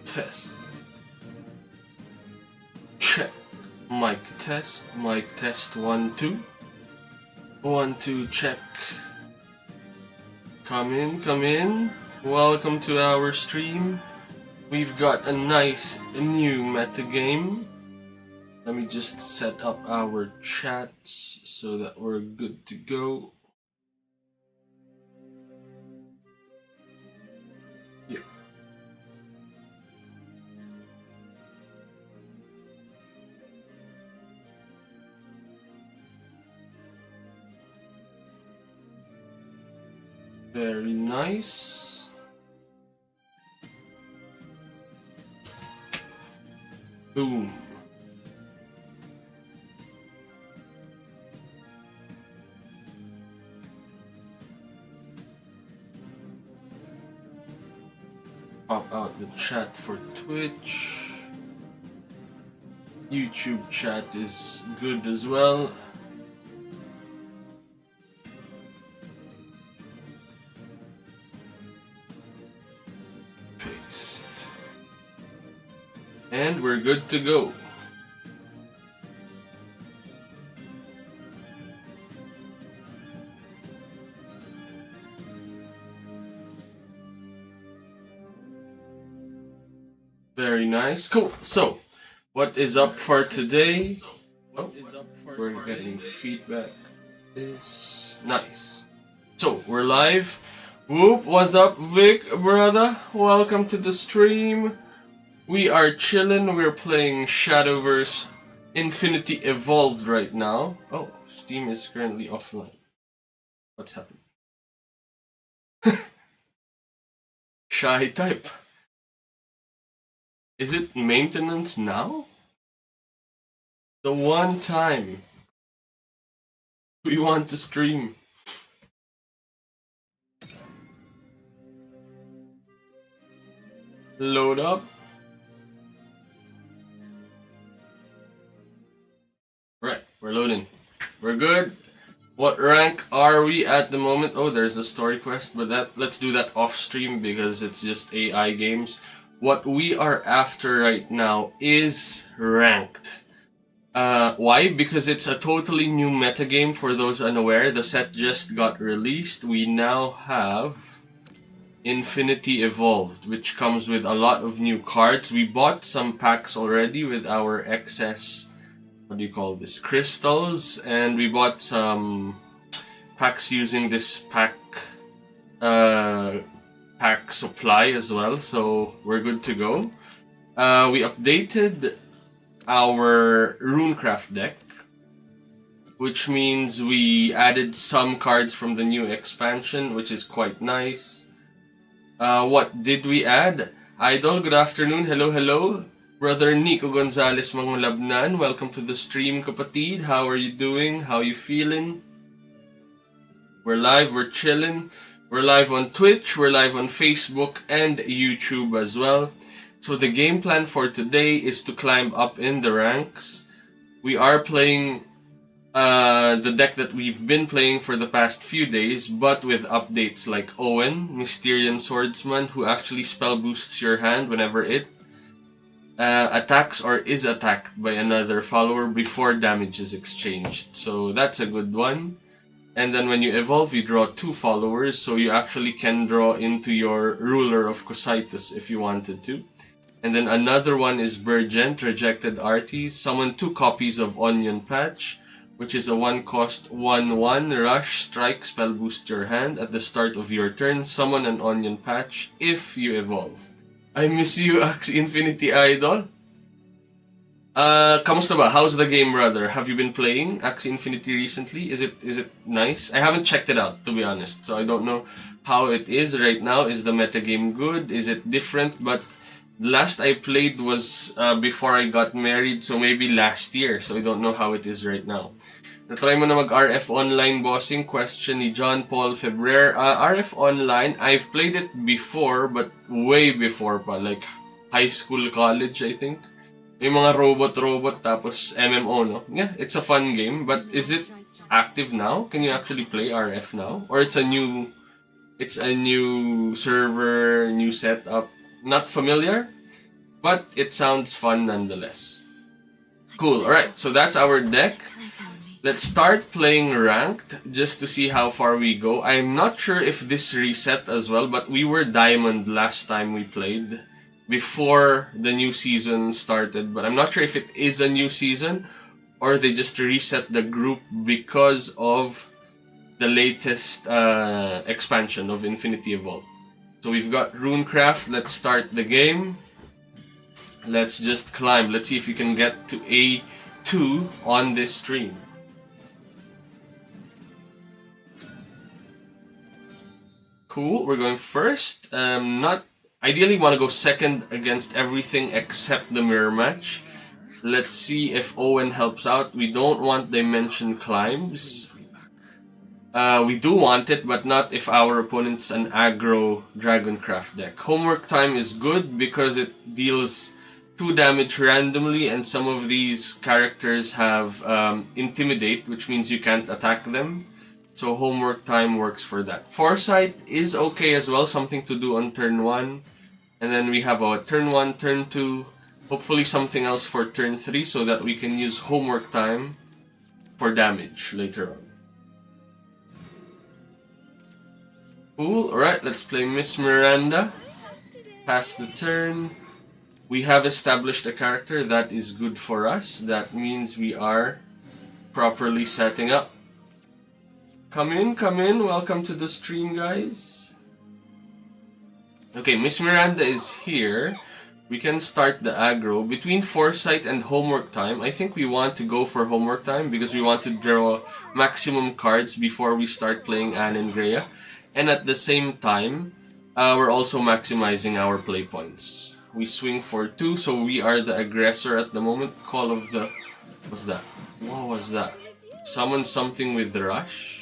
Test. Check. Mic test. Mic test 1 2. 1 2 check. Come in, come in. Welcome to our stream. We've got a nice new meta game. Let me just set up our chats so that we're good to go. Yeah. Very nice. Boom. Pop out the chat for Twitch. YouTube chat is good as well. Paste. And we're good to go. Very nice. Cool. So, what is up for today? Oh, we're getting feedback. Is nice. So, we're live. Whoop, what's up, Vic, brother? Welcome to the stream. We are chilling. We're playing Shadowverse Infinity Evolved right now. Oh, Steam is currently offline. What's happening? Shy type. Is it maintenance now? The one time we want to stream. Load up. Right, we're loading. We're good. What rank are we at the moment? Oh, there's a story quest, but let's do that off stream because it's just AI games. What we are after right now is ranked. Why? Because it's a totally new metagame for those unaware. The set just got released. We now have Infinity Evolved, which comes with a lot of new cards. We bought some packs already with our excess, what do you call this, crystals, and we bought some packs using this pack supply as well, so we're good to go. We updated our Runecraft deck, which means we added some cards from the new expansion, which is quite nice. What did we add? Idol, good afternoon. Hello, hello. Brother Nico Gonzalez Mangulabnan, welcome to the stream, kapatid. How are you doing? How you feeling? We're live, we're chilling. We're live on Twitch, we're live on Facebook and YouTube as well. So the game plan for today is to climb up in the ranks. We are playing the deck that we've been playing for the past few days, but with updates like Owen, Mysterian Swordsman, who actually spell boosts your hand whenever it attacks or is attacked by another follower before damage is exchanged. So that's a good one. And then when you evolve, you draw 2 followers, so you actually can draw into your Ruler of Cositus if you wanted to. And then another one is Burgent, Rejected Arties. Summon 2 copies of Onion Patch, which is a 1-cost 1/1 rush strike spell boost your hand. At the start of your turn, summon an Onion Patch if you evolve. I miss you, Axie Infinity Idol. Kamusta ba? How's the game, brother? Have you been playing Axie Infinity recently? Is it nice? I haven't checked it out, to be honest, so I don't know how it is right now. Is the metagame good? Is it different? But last I played was before I got married, so maybe last year, so I don't know how it is right now. Natry mo na mag-RF Online, bossing? Question ni John Paul Febrer. RF Online, I've played it before, but way before pa, like high school, college, I think. Yung mga robot tapos MMO, no? Yeah, it's a fun game, but is it active now? Can you actually play RF now? Or it's a new server, new setup? Not familiar? but it sounds fun nonetheless. Cool, alright, so that's our deck. Let's start playing ranked just to see how far we go. I'm not sure if this reset as well, but we were diamond last time we played before the new season started. But I'm not sure if it is a new season or they just reset the group because of the latest expansion of Infinity Evolve. So we've got Runecraft. Let's start the game. Let's just climb. Let's see if we can get to A2 on this stream. Cool, we're going first. Not ideally want to go second against everything except the mirror match. Let's see if Owen helps out. We don't want Dimension Climbs. We do want it, but not if our opponent's an aggro Dragoncraft deck. Homework Time is good because it deals 2 damage randomly, and some of these characters have Intimidate, which means you can't attack them. So Homework Time works for that. Foresight is okay as well, something to do on turn 1. And then we have a turn 1, turn 2, hopefully something else for turn 3 so that we can use Homework Time for damage later on. Cool, alright, let's play Miss Miranda. Pass the turn. We have established a character that is good for us. That means we are properly setting up. Come in, welcome to the stream, guys. Okay, Miss Miranda is here. We can start the aggro. Between Foresight and Homework Time, I think we want to go for Homework Time because we want to draw maximum cards before we start playing Anne and Greya. And at the same time, we're also maximizing our play points. We swing for 2, so we are the aggressor at the moment. Call of the... What's that? What was that? Summon something with the Rush.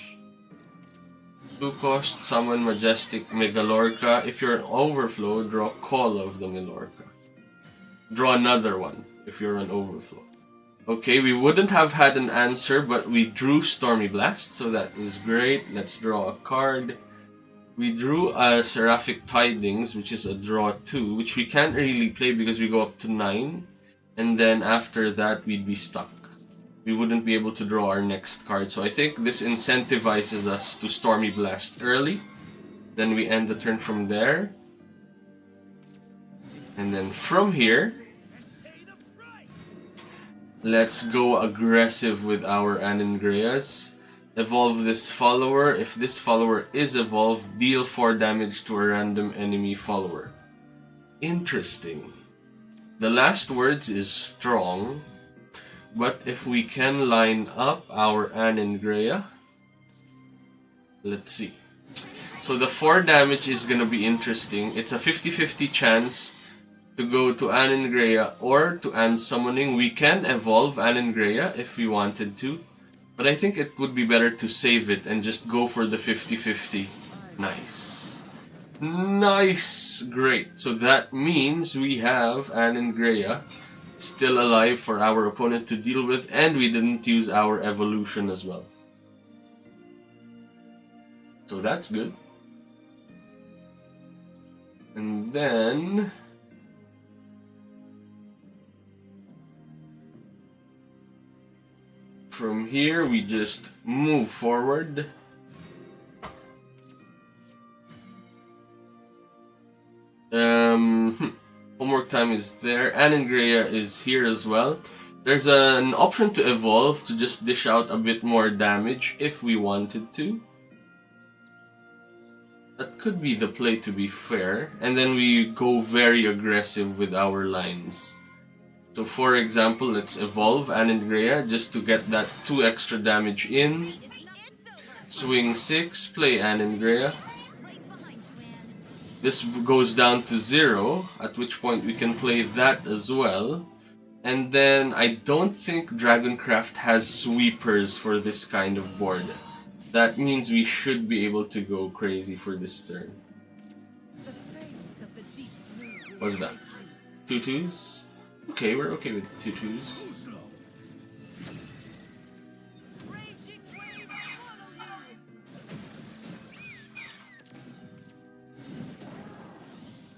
2 cost, summon Majestic Megalorca. If you're an Overflow, draw Call of the Megalorca. Draw another one if you're an Overflow. Okay, we wouldn't have had an answer, but we drew Stormy Blast, so that is great. Let's draw a card. We drew a Seraphic Tidings, which is a draw 2, which we can't really play because we go up to 9. And then after that, we'd be stuck. We wouldn't be able to draw our next card. So I think this incentivizes us to Stormy Blast early. Then we end the turn from there. And then from here, let's go aggressive with our Anne and Greyas. Evolve this follower. If this follower is evolved, deal 4 damage to a random enemy follower. Interesting. The last words is strong. But if we can line up our Anne and Greya, let's see. So the 4 damage is gonna be interesting. It's a 50-50 chance to go to Anne and Greya or to Anne Summoning. We can evolve Anne and Greya if we wanted to, but I think it would be better to save it and just go for the 50-50. Nice. Nice! Great. So that means we have Anne and Greya still alive for our opponent to deal with, and we didn't use our evolution as well. So that's good. And then from here we just move forward. Homework Time is there. Anne and Greya is here as well. There's an option to evolve to just dish out a bit more damage if we wanted to. That could be the play, to be fair. And then we go very aggressive with our lines. So for example, let's evolve Anne and Greya just to get that 2 extra damage in. Swing 6, play Anne and Greya. This goes down to 0, at which point we can play that as well. And then I don't think Dragoncraft has sweepers for this kind of board. That means we should be able to go crazy for this turn. What's that? 2/2s? Okay, we're okay with 2/2s.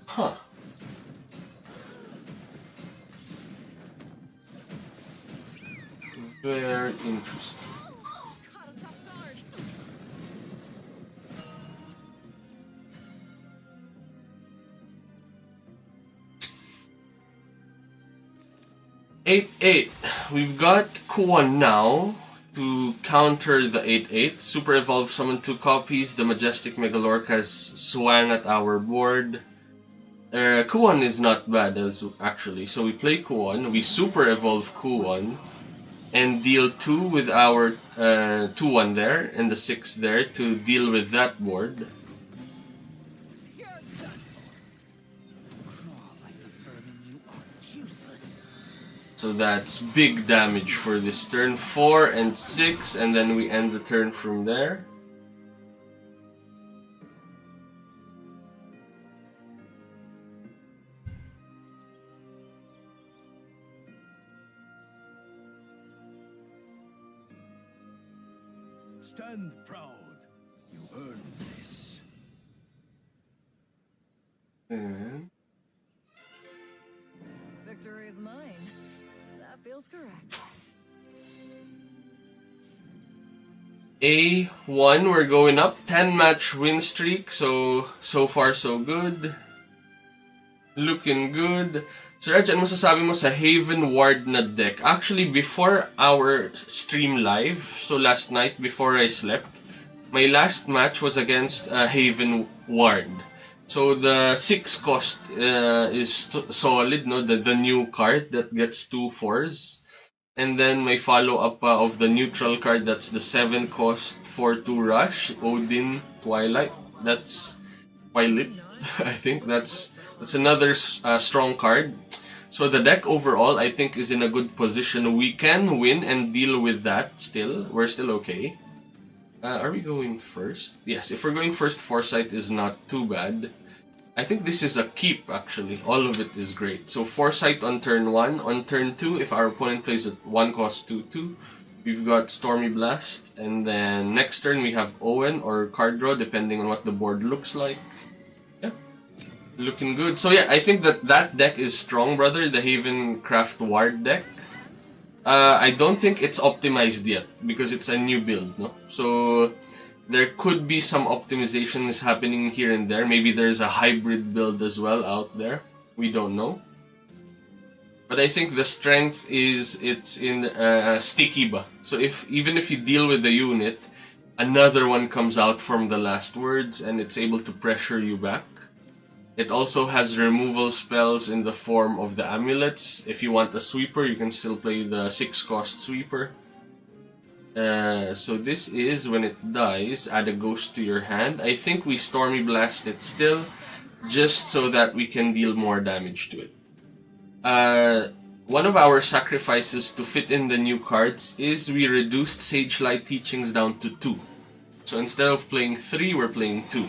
Huh. Very interesting. Eight. We've got Kuon now to counter the 8-8. Super Evolve summon 2 copies. The Majestic Megalorcas swang at our board. Kuon is not bad actually. So we play Kuon, we Super Evolve Kuon, and deal 2 with our 2-1 there, and the 6 there to deal with that board. So that's big damage for this turn. 4 and 6, and then we end the turn from there. Stand proud. You earned this. And Victory is mine. That feels correct. A1, we're going up. 10-match win streak, so far so good. Looking good. So Reg, ano masasabi mo sa Haven Ward na deck? Actually, before our stream live, so last night before I slept, my last match was against Haven Ward. So the 6 cost is solid, no? The new card that gets 2 4s. And then my follow-up of the neutral card, that's the 7 cost 4-2 rush, Odin Twilight. That's Twilight. I think that's another strong card. So the deck overall, I think, is in a good position. We can win and deal with that still. We're still okay. Are we going first? Yes, if we're going first, Foresight is not too bad. I think this is a keep, actually. All of it is great. So Foresight on turn 1. On turn 2, if our opponent plays at 1 cost 2-2, we've got Stormy Blast. And then next turn, we have Owen or card draw, depending on what the board looks like. Looking good. So yeah, I think that deck is strong, brother. The Havencraft Ward deck. I don't think it's optimized yet because it's a new build, no? So there could be some optimizations happening here and there. Maybe there's a hybrid build as well out there. We don't know. But I think the strength is it's in sticky ba. So even if you deal with the unit, another one comes out from the last words and it's able to pressure you back. It also has removal spells in the form of the amulets. If you want a sweeper, you can still play the 6 cost sweeper. So this is, when it dies, add a ghost to your hand. I think we Stormy Blast it still, just so that we can deal more damage to it. One of our sacrifices to fit in the new cards is we reduced Sage Light Teachings down to 2. So instead of playing 3, we're playing 2.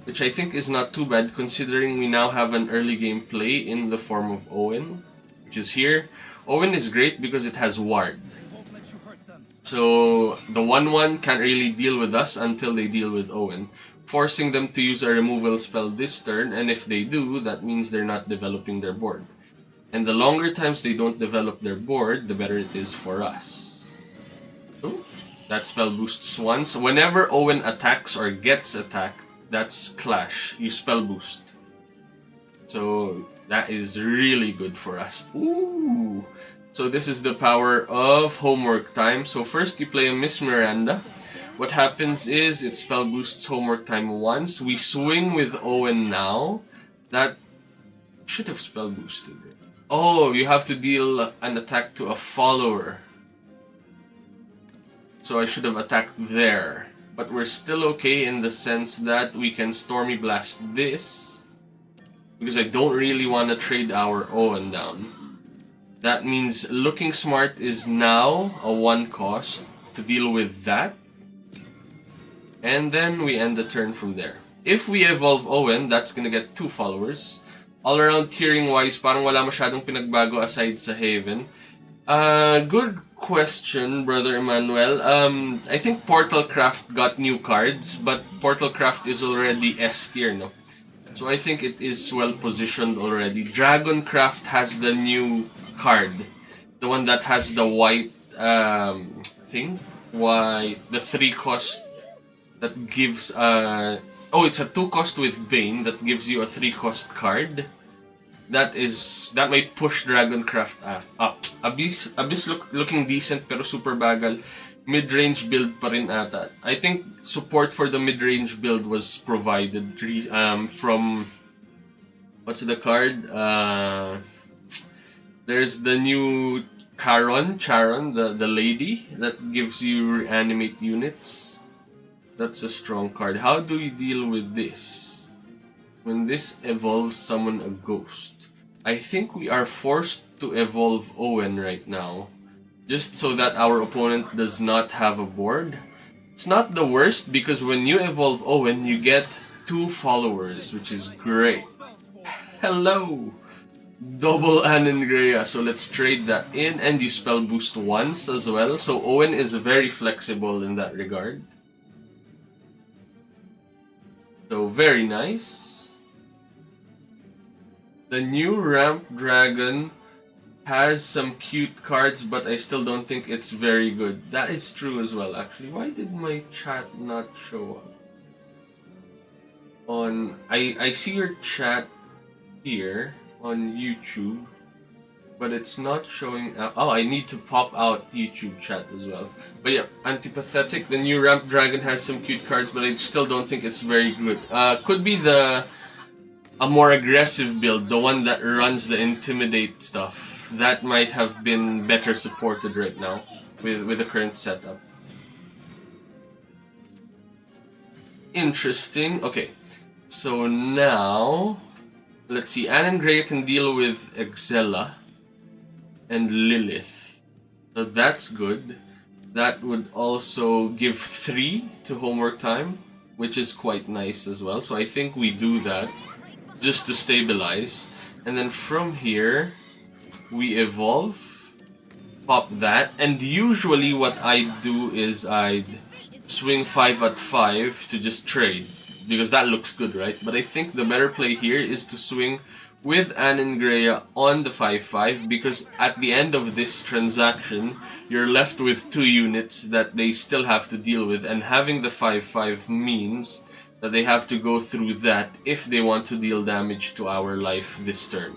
Which I think is not too bad considering we now have an early game play in the form of Owen, which is here. Owen is great because it has Ward. So the 1-1 can't really deal with us until they deal with Owen, forcing them to use a removal spell this turn, and if they do, that means they're not developing their board. And the longer times they don't develop their board, the better it is for us. So that spell boosts once. Whenever Owen attacks or gets attacked, that's Clash. You spell boost. So that is really good for us. Ooh! So this is the power of Homework Time. So first you play a Miss Miranda. What happens is it spell boosts Homework Time once. We swing with Owen now. That should have spell boosted it. Oh, you have to deal an attack to a follower. So I should have attacked there. But we're still okay in the sense that we can Stormy Blast this. Because I don't really want to trade our Owen down. That means Looking Smart is now a 1 cost to deal with that. And then we end the turn from there. If we evolve Owen, that's gonna get 2 followers. All around tiering wise, parang wala masyadong pinagbago aside sa Haven. Good question, Brother Emmanuel. I think Portalcraft got new cards, but Portalcraft is already S tier, no? So I think it is well positioned already. Dragoncraft has the new card. The one that has the white thing why the 3 cost that gives it's a 2 cost with Bane that gives you a 3 cost card. That might push Dragoncraft up. Abyss looking decent pero super bagal. Mid-range build pa rin ata. I think support for the mid-range build was provided from what's the card? There's the new Charon, the lady that gives you reanimate units. That's a strong card. How do we deal with this? When this evolves summon a ghost. I think we are forced to evolve Owen right now, just so that our opponent does not have a board. It's not the worst because when you evolve Owen, you get 2 followers, which is great. Hello! Double Anengrea, so let's trade that in, and you spell boost once as well. So Owen is very flexible in that regard. So very nice. The new Ramp Dragon has some cute cards, but I still don't think it's very good. That is true as well, actually. Why did my chat not show up? I see your chat here on YouTube, but it's not showing up. Oh, I need to pop out YouTube chat as well. But yeah, Antipathetic, the new Ramp Dragon has some cute cards, but I still don't think it's very good. Could be a more aggressive build, the one that runs the Intimidate stuff. That might have been better supported right now with the current setup. Interesting. Okay, so now let's see. Anengrea can deal with Exela and Lilith, so that's good. That would also give 3 to homework time, which is quite nice as well. So I think we do that just to stabilize, and then from here we evolve, pop that, and usually what I do is I'd swing 5 at 5 to just trade, because that looks good, right? But I think the better play here is to swing with Anengrea on the 5-5, because at the end of this transaction, you're left with 2 units that they still have to deal with, and having the 5-5 means that they have to go through that if they want to deal damage to our life this turn.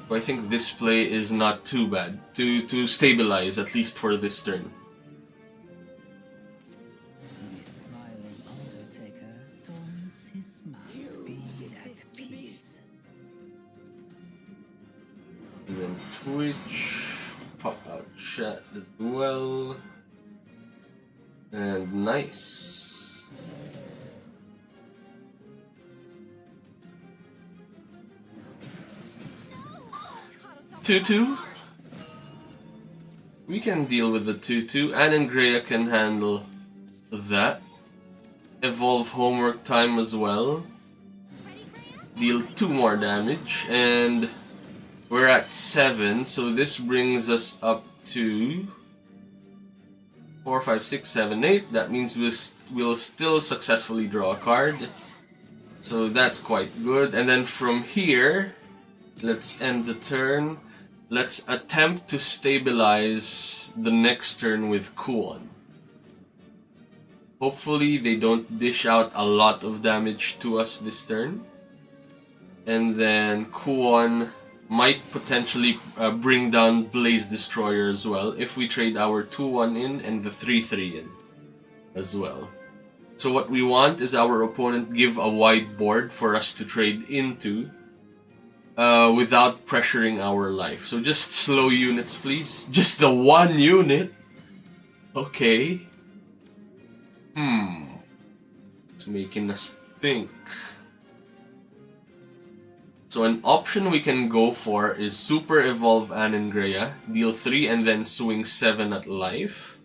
So I think this play is not too bad to stabilize, at least for this turn. The smiling Undertaker dons his mask, be at peace. And then Twitch, pop out chat as well. And nice. 2-2. We can deal with the 2-2. Anengrea can handle that. Evolve homework time as well. Deal 2 more damage, and we're at 7, so this brings us up to 4, 5, 6, 7, 8. That means we'll still successfully draw a card. So that's quite good. And then from here, let's end the turn. Let's attempt to stabilize the next turn with Kuon. Hopefully they don't dish out a lot of damage to us this turn. And then Kuon might potentially bring down Blaze Destroyer as well if we trade our 2-1 in and the 3-3 in as well. So what we want is our opponent give a wide board for us to trade into without pressuring our life. So just slow units, please. Just the 1 unit. Okay. It's making us think. So an option we can go for is Super Evolve Anengrea, deal 3 and then swing 7 at life.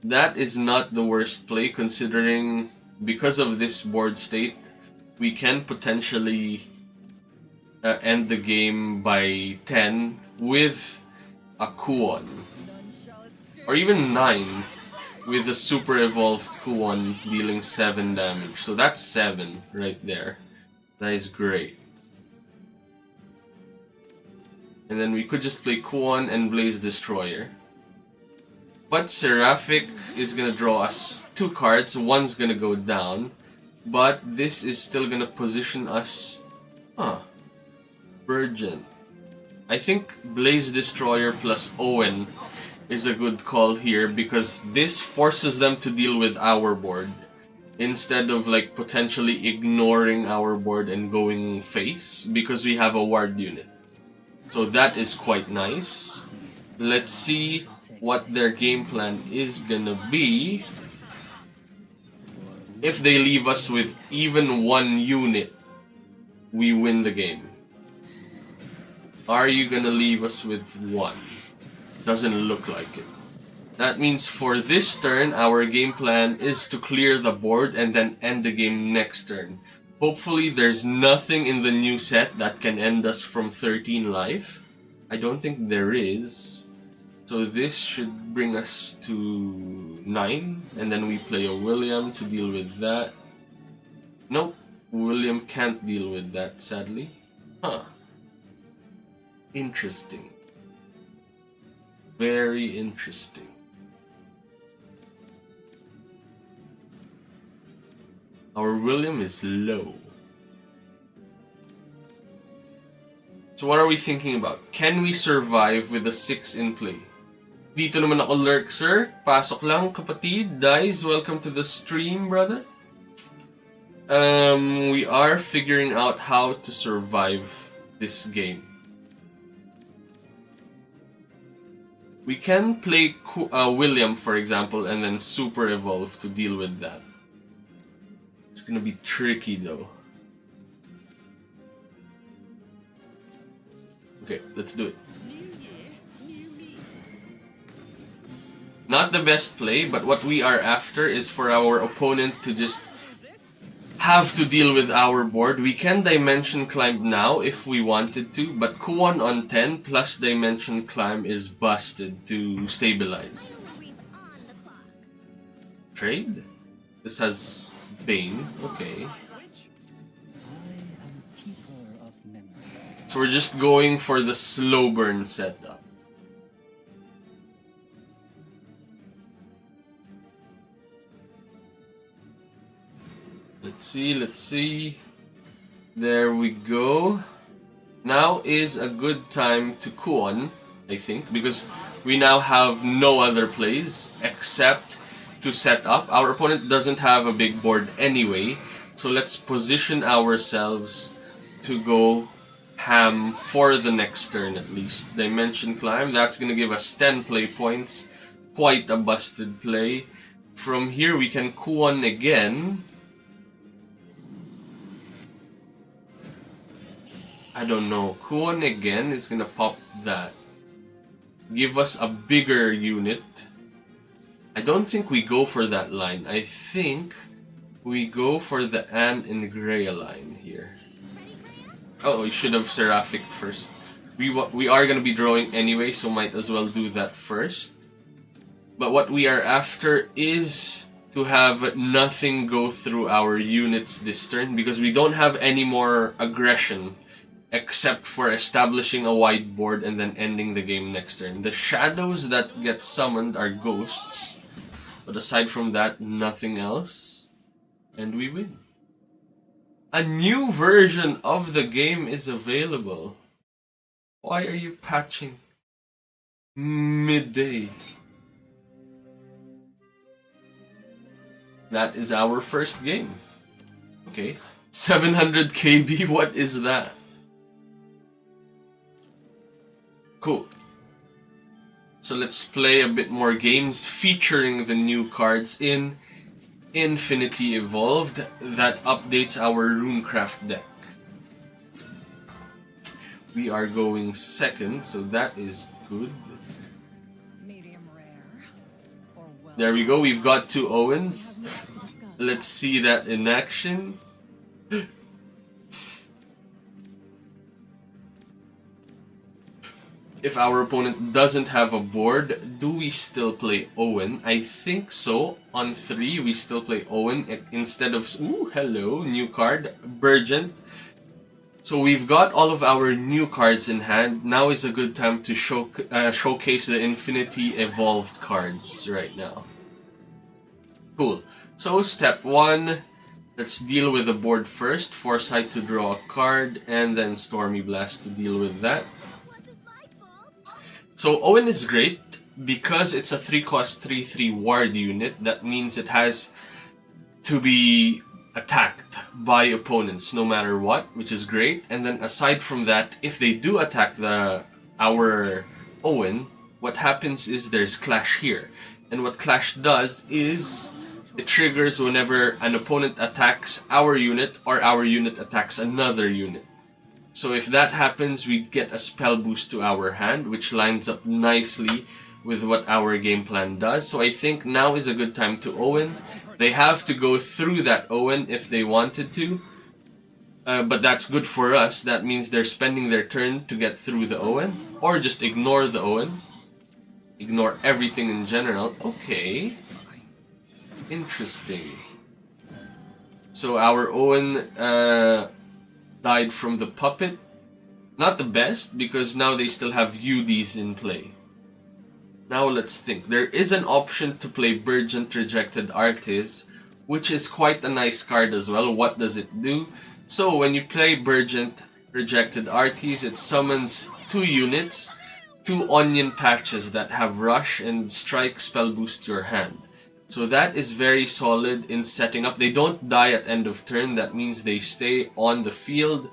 That is not the worst play, considering because of this board state, we can potentially end the game by 10 with a Kuon. Or even 9 with a Super Evolved Kuon dealing 7 damage. So that's 7 right there. That is great. And then we could just play Kuon and Blaze Destroyer. But Seraphic is gonna draw us 2 cards. One's gonna go down. But this is still gonna position us... Huh. Burgeon. I think Blaze Destroyer plus Owen is a good call here because this forces them to deal with our board instead of like potentially ignoring our board and going face because we have a ward unit. So that is quite nice. Let's see what their game plan is gonna be. If they leave us with even 1 unit, we win the game. Are you gonna leave us with 1? Doesn't look like it. That means for this turn, our game plan is to clear the board and then end the game next turn. Hopefully there's nothing in the new set that can end us from 13 life. I don't think there is. So this should bring us to 9. And then we play a William to deal with that. Nope, William can't deal with that, sadly. Huh. Interesting. Very interesting. Our William is low. So what are we thinking about? Can we survive with a 6 in play? Dito naman ako lurk, sir. Pasok lang, kapatid. Dice, welcome to the stream, brother. We are figuring out how to survive this game. We can play William, for example, and then Super Evolve to deal with that. It's gonna be tricky, though. Okay, let's do it. Not the best play, but what we are after is for our opponent to just have to deal with our board. We can Dimension Climb now if we wanted to, but Kuon on 10 plus Dimension Climb is busted to stabilize. Trade? This has Bane, okay. So we're just going for the slow burn setup. Let's see. There we go. Now is a good time to Kuon, I think, because we now have no other plays except to set up. Our opponent doesn't have a big board anyway, so let's position ourselves to go ham for the next turn at least. Dimension Climb, that's gonna give us 10 play points. Quite a busted play. From here we can Kuon again. I don't know. Kuon again is gonna pop that. Give us a bigger unit. I don't think we go for that line. I think we go for the Anne and Greya line here. Oh, we should have Seraphic first. We are gonna be drawing anyway, so might as well do that first. But what we are after is to have nothing go through our units this turn because we don't have any more aggression except for establishing a wide board and then ending the game next turn. The shadows that get summoned are ghosts, but aside from that, nothing else. And we win. A new version of the game is available. Why are you patching midday? That is our first game. Okay. 700 KB, what is that? Cool. So let's play a bit more games featuring the new cards in Infinity Evolved that updates our Runecraft deck. We are going second, so that is good. Medium rare. Or well. There we go, we've got 2 Owens. Let's see that in action. If our opponent doesn't have a board, do we still play Owen? I think so. On 3, we still play Owen instead of... Ooh, hello, new card, Burgent. So we've got all of our new cards in hand. Now is a good time to showcase the Infinity Evolved cards right now. Cool. So step 1, let's deal with the board first. Foresight to draw a card, and then Stormy Blast to deal with that. So Owen is great because it's a 3-cost 3/3 ward unit. That means it has to be attacked by opponents no matter what, which is great. And then aside from that, if they do attack our Owen, what happens is there's Clash here. And what Clash does is it triggers whenever an opponent attacks our unit or our unit attacks another unit. So if that happens, we get a spell boost to our hand, which lines up nicely with what our game plan does. So I think now is a good time to Owen. They have to go through that Owen if they wanted to. But that's good for us. That means they're spending their turn to get through the Owen. Or just ignore the Owen. Ignore everything in general. Okay. Interesting. So our Owen died from the puppet. Not the best, because now they still have UDs in play. Now let's think. There is an option to play Burgent Rejected Artist, which is quite a nice card as well. What does it do? So when you play Burgent Rejected Artist, it summons 2 units, 2 onion patches that have rush and strike spell boost your hand. So that is very solid in setting up. They don't die at end of turn. That means they stay on the field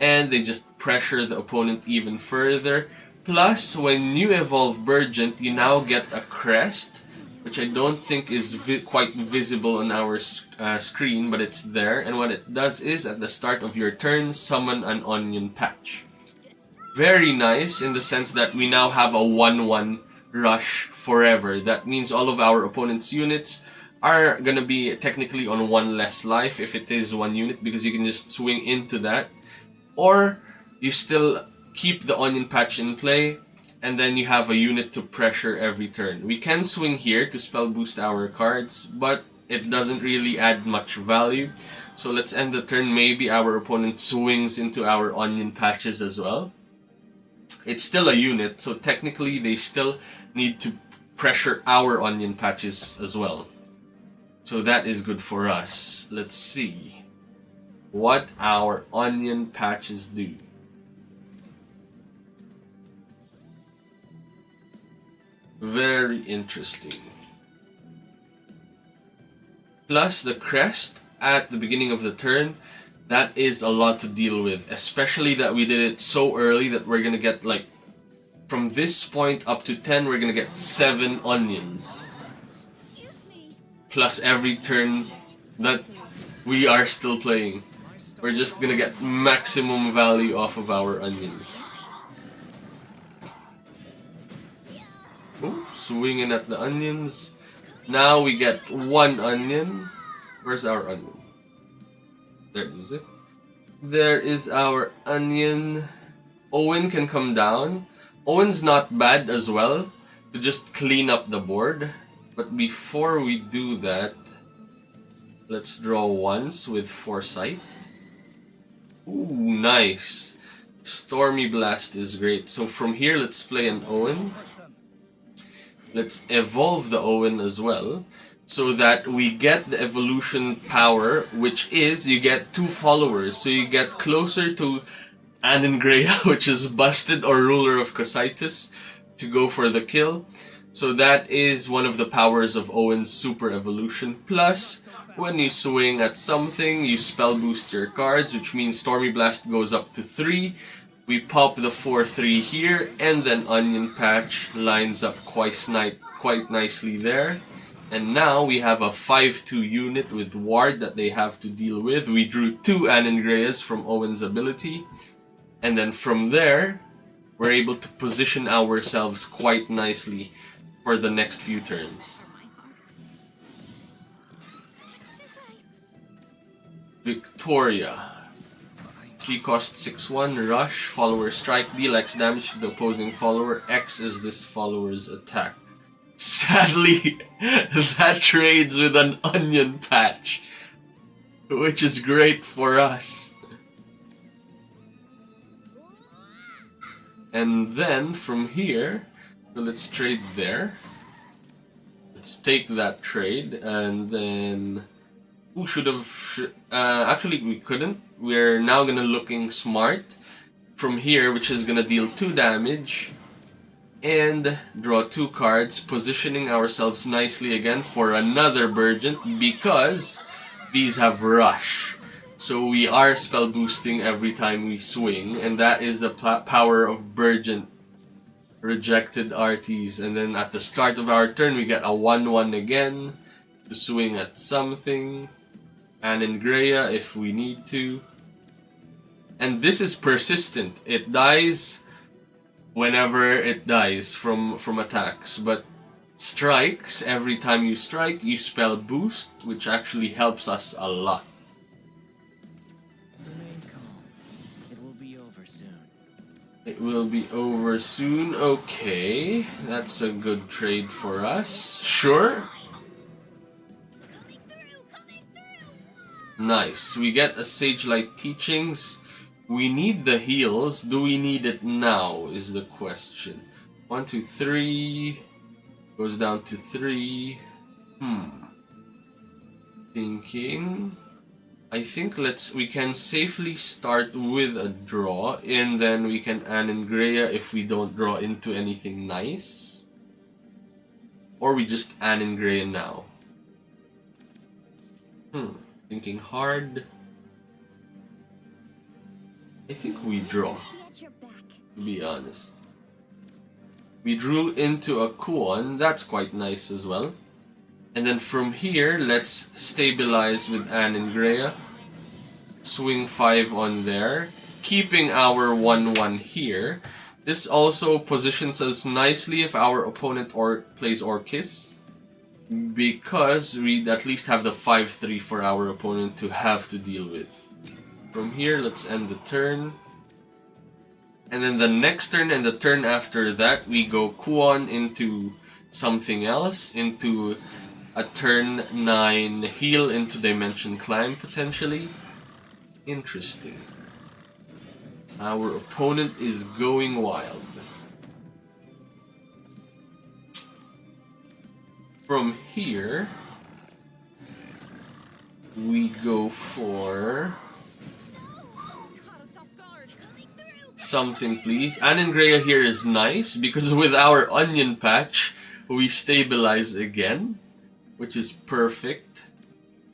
and they just pressure the opponent even further. Plus, when you evolve Burgent, you now get a crest, which I don't think is quite visible on our screen, but it's there. And what it does is, at the start of your turn, summon an onion patch. Very nice in the sense that we now have a 1/1 rush forever. That means all of our opponent's units are gonna be technically on 1 less life if it is 1 unit, because you can just swing into that. Or you still keep the onion patch in play, and then you have a unit to pressure every turn. We can swing here to spell boost our cards, but it doesn't really add much value. So let's end the turn. Maybe our opponent swings into our onion patches as well. It's still a unit, so technically they still need to pressure our onion patches as well. So that is good for us. Let's see what our onion patches do. Very interesting. Plus the crest at the beginning of the turn, that is a lot to deal with. Especially that we did it so early that we're gonna get, like, from this point up to 10, we're gonna get 7 onions. Plus every turn that we are still playing. We're just gonna get maximum value off of our onions. Ooh, swinging at the onions. Now we get 1 onion. Where's our onion? There is it. There is our onion. Owen can come down. Owen's not bad as well to just clean up the board. But before we do that, let's draw once with Foresight. Ooh, nice. Stormy Blast is great. So from here, let's play an Owen. Let's evolve the Owen as well, so that we get the evolution power, which is you get 2 followers. So you get closer to Anangrea, which is busted, or Ruler of Cositus, to go for the kill. So that is one of the powers of Owen's super evolution. Plus, when you swing at something, you spell boost your cards, which means Stormy Blast goes up to 3. We pop the 4/3 here, and then Onion Patch lines up quite nicely there. And now we have a 5/2 unit with Ward that they have to deal with. We drew 2 Anangreas from Owen's ability. And then from there, we're able to position ourselves quite nicely for the next few turns. Victoria. 3-cost 6/1, rush, follower strike, deal X damage to the opposing follower. X is this follower's attack. Sadly, that trades with an onion patch, which is great for us. And then from here, so let's trade there. Let's take that trade, and then who should have? Actually, we couldn't. We're now gonna looking smart from here, which is gonna deal 2 damage and draw 2 cards, positioning ourselves nicely again for another Burgent because these have Rush. So we are spell boosting every time we swing, and that is the power of Burgent rejected RTs. And then at the start of our turn, we get a 1/1 again to swing at something, and in Greya if we need to. And this is persistent. It dies whenever it dies from attacks, but strikes, every time you strike, you spell boost, which actually helps us a lot. Remain calm. It will be over soon. It will be over soon. Okay, that's a good trade for us. Sure. Nice. We get a Sage Light Teachings. We need the heals. Do we need it now is the question. 1, 2, 3. Goes down to 3. Thinking. I think we can safely start with a draw, and then we can Anin Greya if we don't draw into anything nice. Or we just Anin Greya now. Thinking hard. I think we draw, to be honest. We drew into a Kuon, that's quite nice as well. And then from here, let's stabilize with Anin Greya. Swing 5 on there, keeping our 1/1 here. This also positions us nicely if our opponent plays Orcus, because we'd at least have the 5/3 for our opponent to have to deal with. From here, let's end the turn. And then the next turn and the turn after that, we go Kuon into something else, into a turn 9 heal into Dimension Climb potentially. Interesting. Our opponent is going wild. From here, we go for something, please. Anin Greya here is nice because with our Onion Patch, we stabilize again, which is perfect.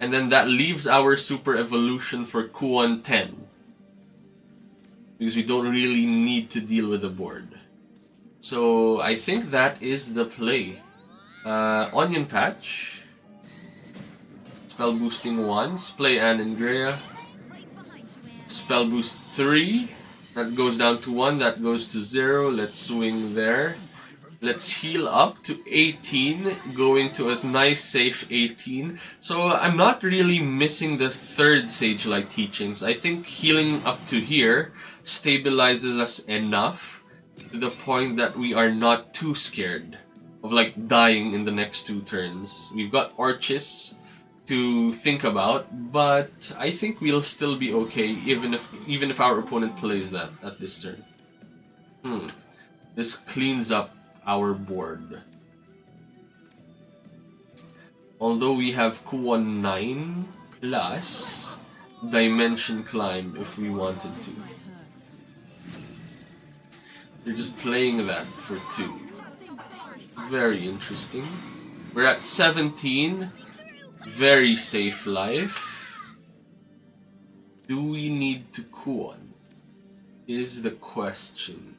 And then that leaves our Super Evolution for Kuon 10, because we don't really need to deal with the board. So I think that is the play. Onion Patch, spell boosting once, play Anin Greya, spell boost 3. That goes down to 1, that goes to 0. Let's swing there. Let's heal up to 18, going to a nice safe 18. So I'm not really missing the third Sage Light Teachings. I think healing up to here stabilizes us enough to the point that we are not too scared of like dying in the next 2 turns. We've got Orchis to think about, but I think we'll still be okay even if our opponent plays that at this turn. This cleans up our board. Although we have Kuon 9 plus Dimension Climb if we wanted to. They're just playing that for 2. Very interesting. We're at 17. Very safe life. Do we need to Kuon? Is the question.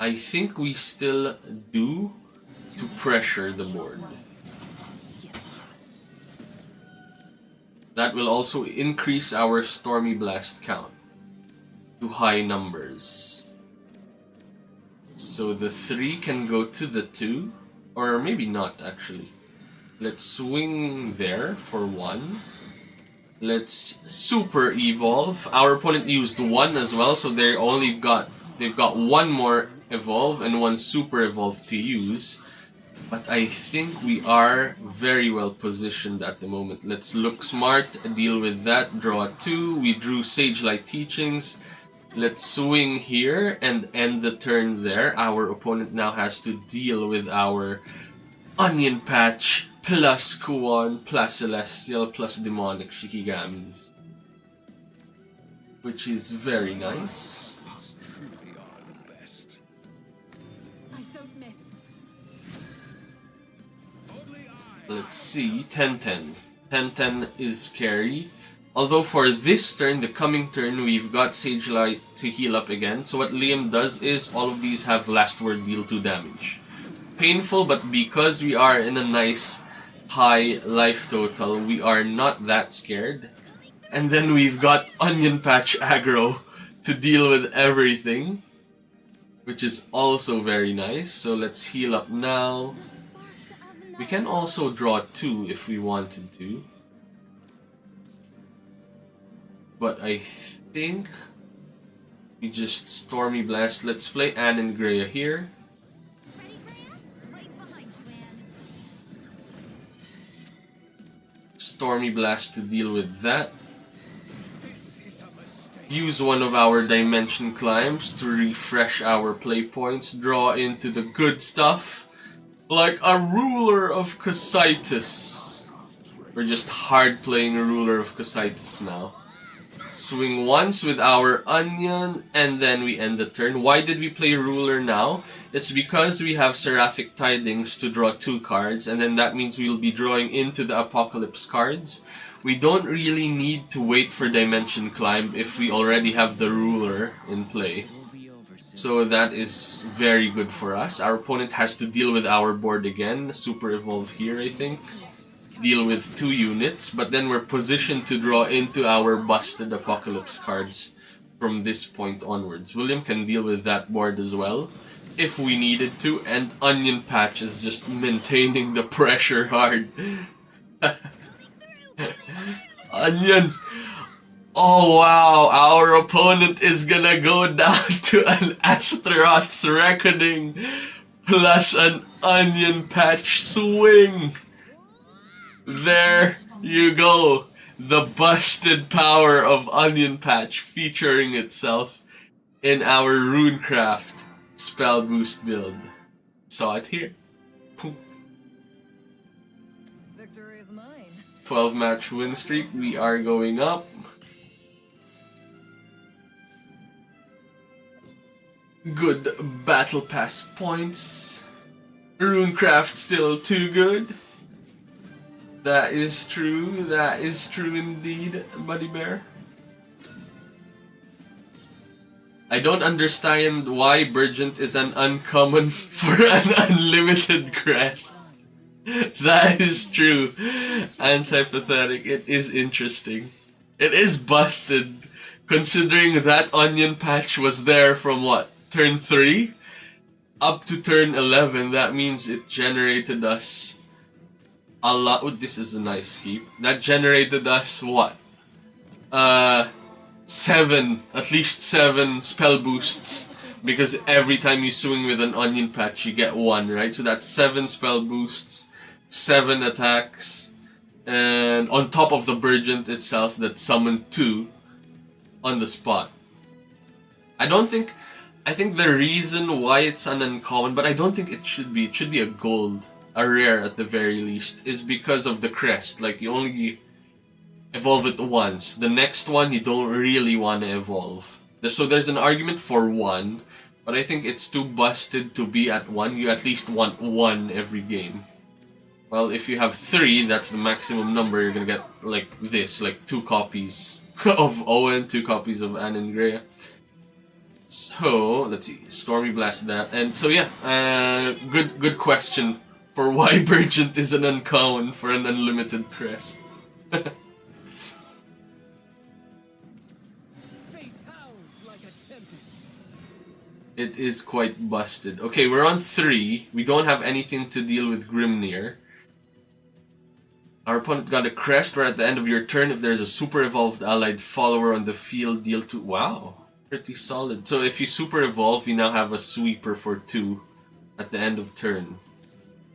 I think we still do to pressure the board. That will also increase our Stormy Blast count to high numbers. So the 3 can go to the 2, or maybe not actually. Let's swing there for 1. Let's Super Evolve. Our opponent used 1 as well, so they've got 1 more Evolve and 1 Super Evolve to use. But I think we are very well positioned at the moment. Let's look smart, deal with that, draw 2. We drew Sage Light Teachings. Let's swing here and end the turn there. Our opponent now has to deal with our Onion Patch plus Kuon plus Celestial plus Demonic Shikigamis, which is very nice. Truly are the best. I don't miss. Only I. Let's see, 10-10. 10-10 is scary. Although for this turn, the coming turn, we've got Sage Light to heal up again. So what Liam does is, all of these have Last Word deal 2 damage. Painful, but because we are in a nice high life total, we are not that scared. And then we've got Onion Patch aggro to deal with everything, which is also very nice. So let's heal up now. We can also draw 2 if we wanted to. But I think we just Stormy Blast. Let's play Anne and Greya here. Ready, Graham? Right behind you, Anne. Stormy Blast to deal with that. This is a mistake. Use one of our Dimension Climbs to refresh our play points. Draw into the good stuff. Like a Ruler of Cositus. We're just hard playing a Ruler of Cositus now. Swing once with our Onion, and then we end the turn. Why did we play Ruler now? It's because we have Seraphic Tidings to draw 2 cards, and then that means we'll be drawing into the Apocalypse cards. We don't really need to wait for Dimension Climb if we already have the Ruler in play. It will be over soon. So that is very good for us. Our opponent has to deal with our board again. Super Evolve here, I think. Deal with 2 units, but then we're positioned to draw into our busted Apocalypse cards from this point onwards. William can deal with that board as well, if we needed to, and Onion Patch is just maintaining the pressure hard. Onion! Oh wow, our opponent is gonna go down to an Astaroth's Reckoning plus an Onion Patch swing! There you go. The busted power of Onion Patch featuring itself in our Runecraft spell boost build. Saw it here. Victory is mine. 12 match win streak. We are going up. Good battle pass points. Runecraft still too good. That is true. That is true indeed, Buddy Bear. I don't understand why Burgent is an uncommon for an unlimited crest. That is true. Antipathetic. It is interesting. It is busted, considering that Onion Patch was there from what? Turn 3? Up to turn 11. That means it generated us a lot. Oh, this is a nice keep. That generated us what? 7, at least 7 spell boosts, because every time you swing with an Onion Patch you get 1, right? So that's 7 spell boosts, 7 attacks, and on top of the Burgent itself that summoned 2 on the spot. I think the reason why it's an uncommon, but I don't think it should be a gold, a rare at the very least, is because of the crest. Like, you only evolve it once. The next one you don't really want to evolve. So there's an argument for 1, but I think it's too busted to be at 1. You at least want 1 every game. Well, if you have 3, that's the maximum number. You're gonna get like this, like 2 copies of Owen, 2 copies of Anne and Greya. So let's see, Stormy Blast that, and so yeah, good question for why Burgent is an uncommon for an unlimited crest. Fate howls like a tempest. It is quite busted. Okay, we're on 3. We don't have anything to deal with Grimnir. Our opponent got a crest where at the end of your turn, if there's a super evolved allied follower on the field, deal 2. Wow, pretty solid. So if you super evolve, you now have a sweeper for 2 at the end of turn.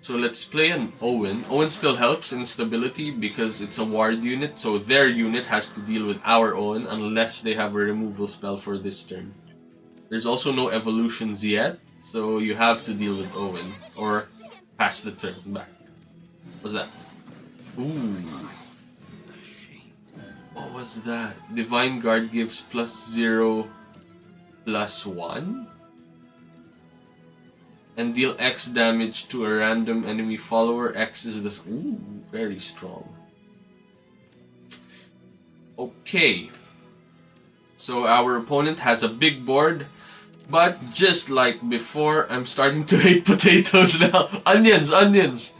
So let's play an Owen. Owen still helps in stability because it's a ward unit, so their unit has to deal with our Owen unless they have a removal spell for this turn. There's also no evolutions yet, so you have to deal with Owen or pass the turn back. What's that? Ooh. What was that? Divine Guard gives +0, +1? And deal X damage to a random enemy follower. X is this. Ooh, very strong. Okay. So our opponent has a big board, but just like before, I'm starting to hate potatoes now. Onions, onions!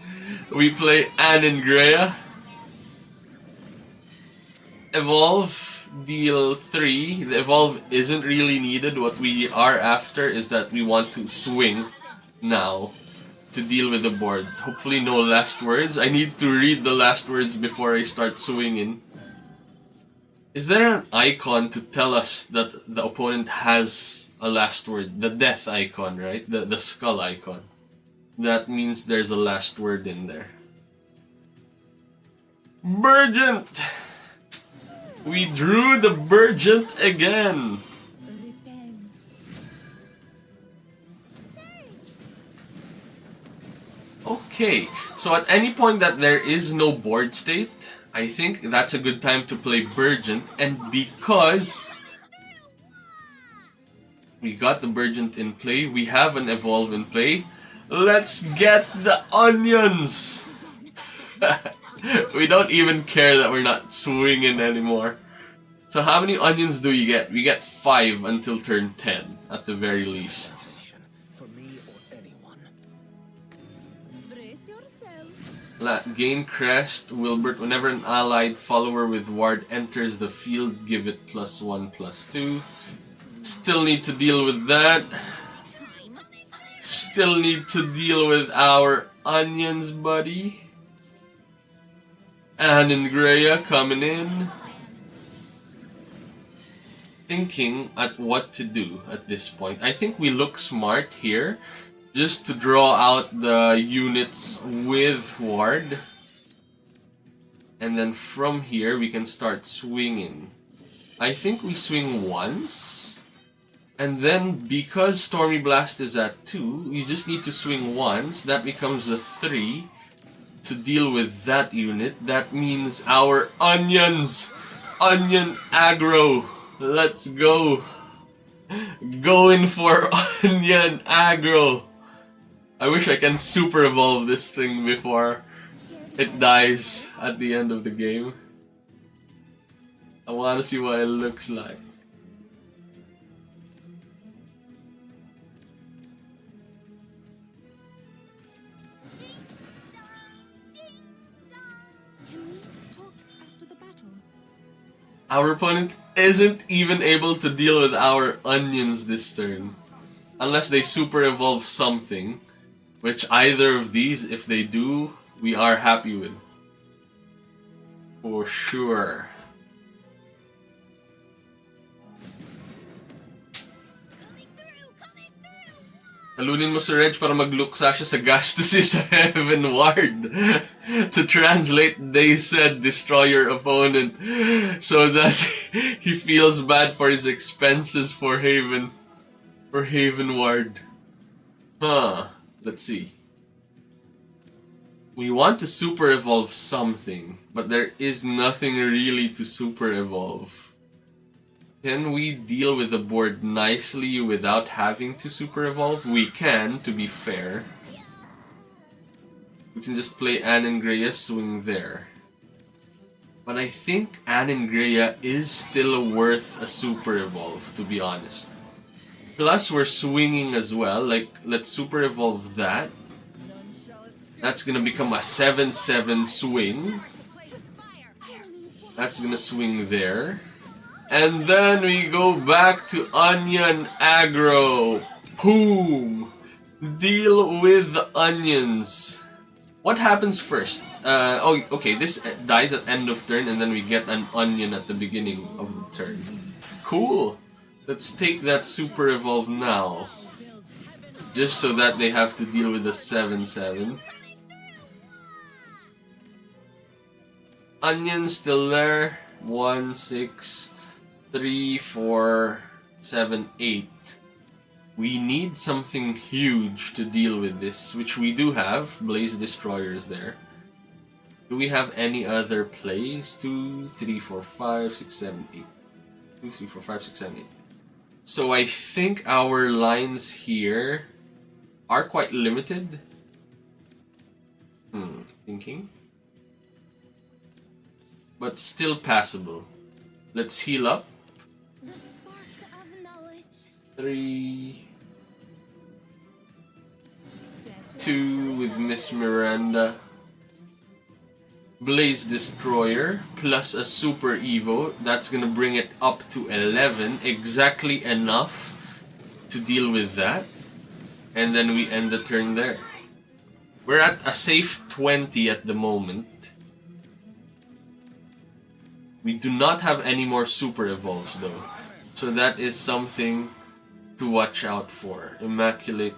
We play Anne and Greya. Evolve, deal 3. The evolve isn't really needed. What we are after is that we want to swing now to deal with the board. Hopefully no last words. I need to read the last words before I start swinging. Is there an icon to tell us that the opponent has a last word? The death icon, right? The skull icon. That means there's a last word in there. Burgent! We drew the Burgent again! Okay, so at any point that there is no board state, I think that's a good time to play Burgent, and because we got the Burgent in play, we have an Evolve in play, let's get the onions! We don't even care that we're not swinging anymore. So how many onions do we get? We get 5 until turn 10, at the very least. For me or anyone. Brace yourself. Gain Crest, Wilbert. Whenever an allied follower with Ward enters the field, give it +1/+2. Still need to deal with that. Still need to deal with our onions, buddy. Anne and Greya coming in. Thinking at what to do at this point. I think we look smart here. Just to draw out the units with Ward. And then from here we can start swinging. I think we swing once. And then because Stormy Blast is at 2, you just need to swing once. That becomes a 3 to deal with that unit. That means our onions! Onion aggro! Let's go! Going for onion aggro! I wish I can super evolve this thing before it dies at the end of the game. I want to see what it looks like. Can we talk after the battle? Our opponent isn't even able to deal with our onions this turn. Unless they super evolve something. Which either of these, if they do, we are happy with. For sure. Talunin mo si Reg para magluksa siya sa gastos sa Heaven Ward. To translate, they said destroy your opponent. So that he feels bad for his expenses for Haven. For Haven Ward. Huh. Let's see. We want to super evolve something, but there is nothing really to super evolve. Can we deal with the board nicely without having to super evolve? We can, to be fair. We can just play Anne and Greya swing there. But I think Anne and Greya is still worth a super evolve, to be honest. Plus, we're swinging as well. Like, let's super evolve that. That's gonna become a 7/7 swing. That's gonna swing there. And then we go back to onion aggro. Boom! Deal with the onions. What happens first? Okay, this dies at end of turn and then we get an onion at the beginning of the turn. Cool! Let's take that super evolve now. Just so that they have to deal with the 7/7. Onion still there. 1, 6, 3, 4, 7, 8. We need something huge to deal with this, which we do have. Blaze Destroyers there. Do we have any other plays? 2, 3, 4, 5, 6, 7, 8. 2, 3, 4, 5, 6, 7, 8. So I think our lines here are quite limited. Thinking. But still passable. Let's heal up. The spark of knowledge. 3, Special 2 with Miss Miranda. Blaze Destroyer plus a Super Evo. That's gonna bring it up to 11. Exactly enough to deal with that. And then we end the turn there. We're at a safe 20 at the moment. We do not have any more Super Evolves though. So that is something to watch out for. Immaculate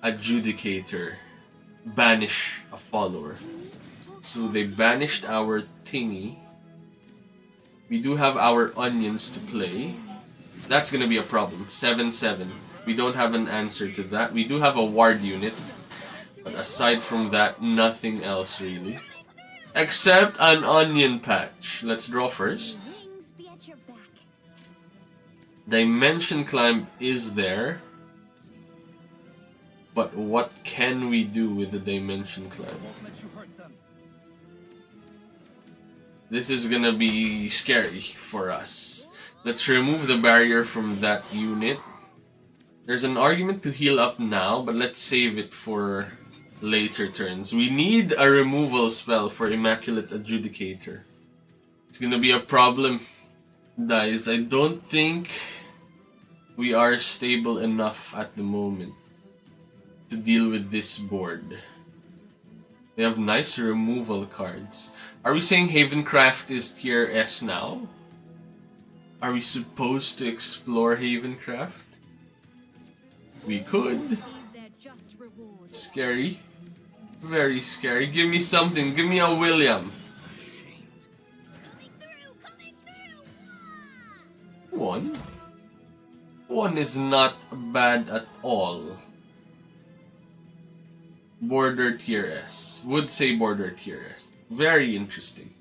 Adjudicator. Banish a follower. So they banished our thingy. We do have our onions to play. That's gonna be a problem. 7-7. We don't have an answer to that. We do have a ward unit. But aside from that, nothing else really. Except an onion patch. Let's draw first. wings be at your back. Dimension Climb is there. But what can we do with the Dimension Climb? Won't let you hurt them. This is gonna be scary for us. Let's remove the barrier from that unit. There's an argument to heal up now, but let's save it for later turns. We need a removal spell for Immaculate Adjudicator. It's gonna be a problem, guys. I don't think we are stable enough at the moment to deal with this board. They have nice removal cards. Are we saying Havencraft is tier S now? Are we supposed to explore Havencraft? We could. Receive their just reward. Scary. Very scary. Give me something. Give me a William. One. One is not bad at all. Border tier S. Would say border tier S. Very interesting.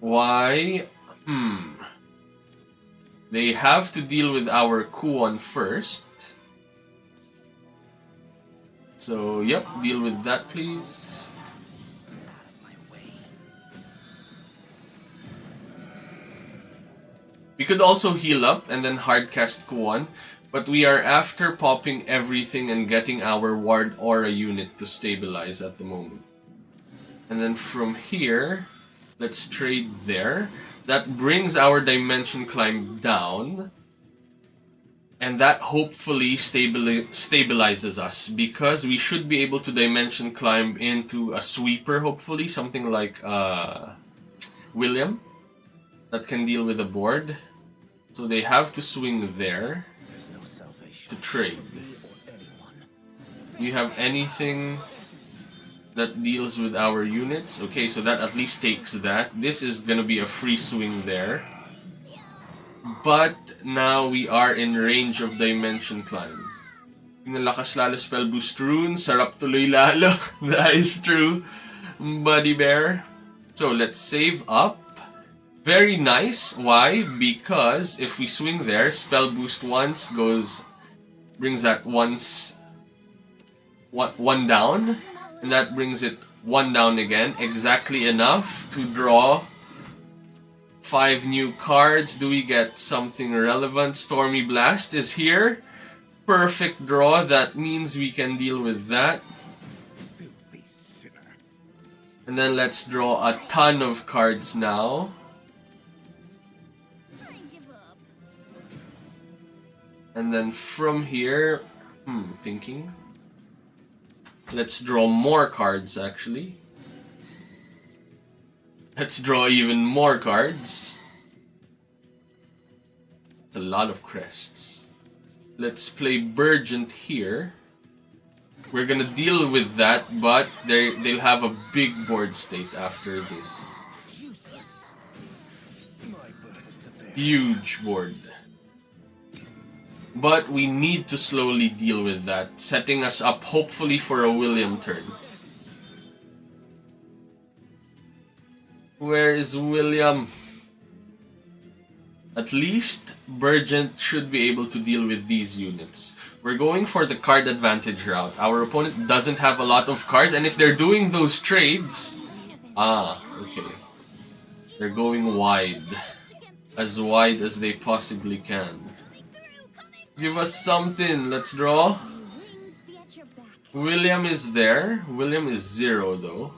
Why? They have to deal with our Kuon first. So, yep, deal with that, please. We could also heal up and then hardcast Kuon, but we are after popping everything and getting our Ward Aura unit to stabilize at the moment. And then from here, let's trade there. That brings our Dimension Climb down. And that hopefully stabilizes us, because we should be able to Dimension Climb into a sweeper, hopefully. Something like William that can deal with the board. So they have to swing there to trade. Do you have anything that deals with our units? Okay, so that at least takes that. This is gonna be a free swing there. But now we are in range of Dimension Climb. Pinalakas lalo spell boost rune. Sarap tuloy lalo. That is true, buddy bear. So let's save up. Very nice. Why? Because if we swing there, spell boost once brings that once one down, and that brings it one down again. Exactly enough to draw 5 new cards. Do we get something relevant? Stormy Blast is here. Perfect draw. That means we can deal with that. And then let's draw a ton of cards now. And then from here, thinking. Let's draw more cards actually. Let's draw even more cards. It's a lot of crests. Let's play Burgent here. We're gonna deal with that, but they'll have a big board state after this. Huge board. But we need to slowly deal with that, setting us up hopefully for a William turn. Where is William? At least Burgent should be able to deal with these units. We're going for the card advantage route. Our opponent doesn't have a lot of cards, and if they're doing those trades... okay. They're going wide. As wide as they possibly can. Give us something. Let's draw. William is there. William is 0 though.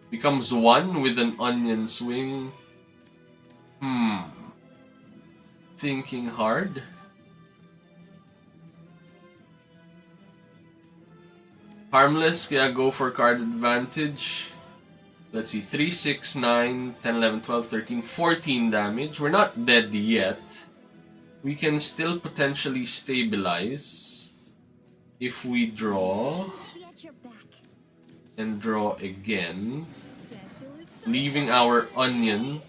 Becomes 1 with an onion swing. Thinking hard. Harmless, kaya go for card advantage. Let's see, 3, 6, 9, 10, 11, 12, 13, 14 damage. We're not dead yet. We can still potentially stabilize if we draw and draw again, leaving our onion,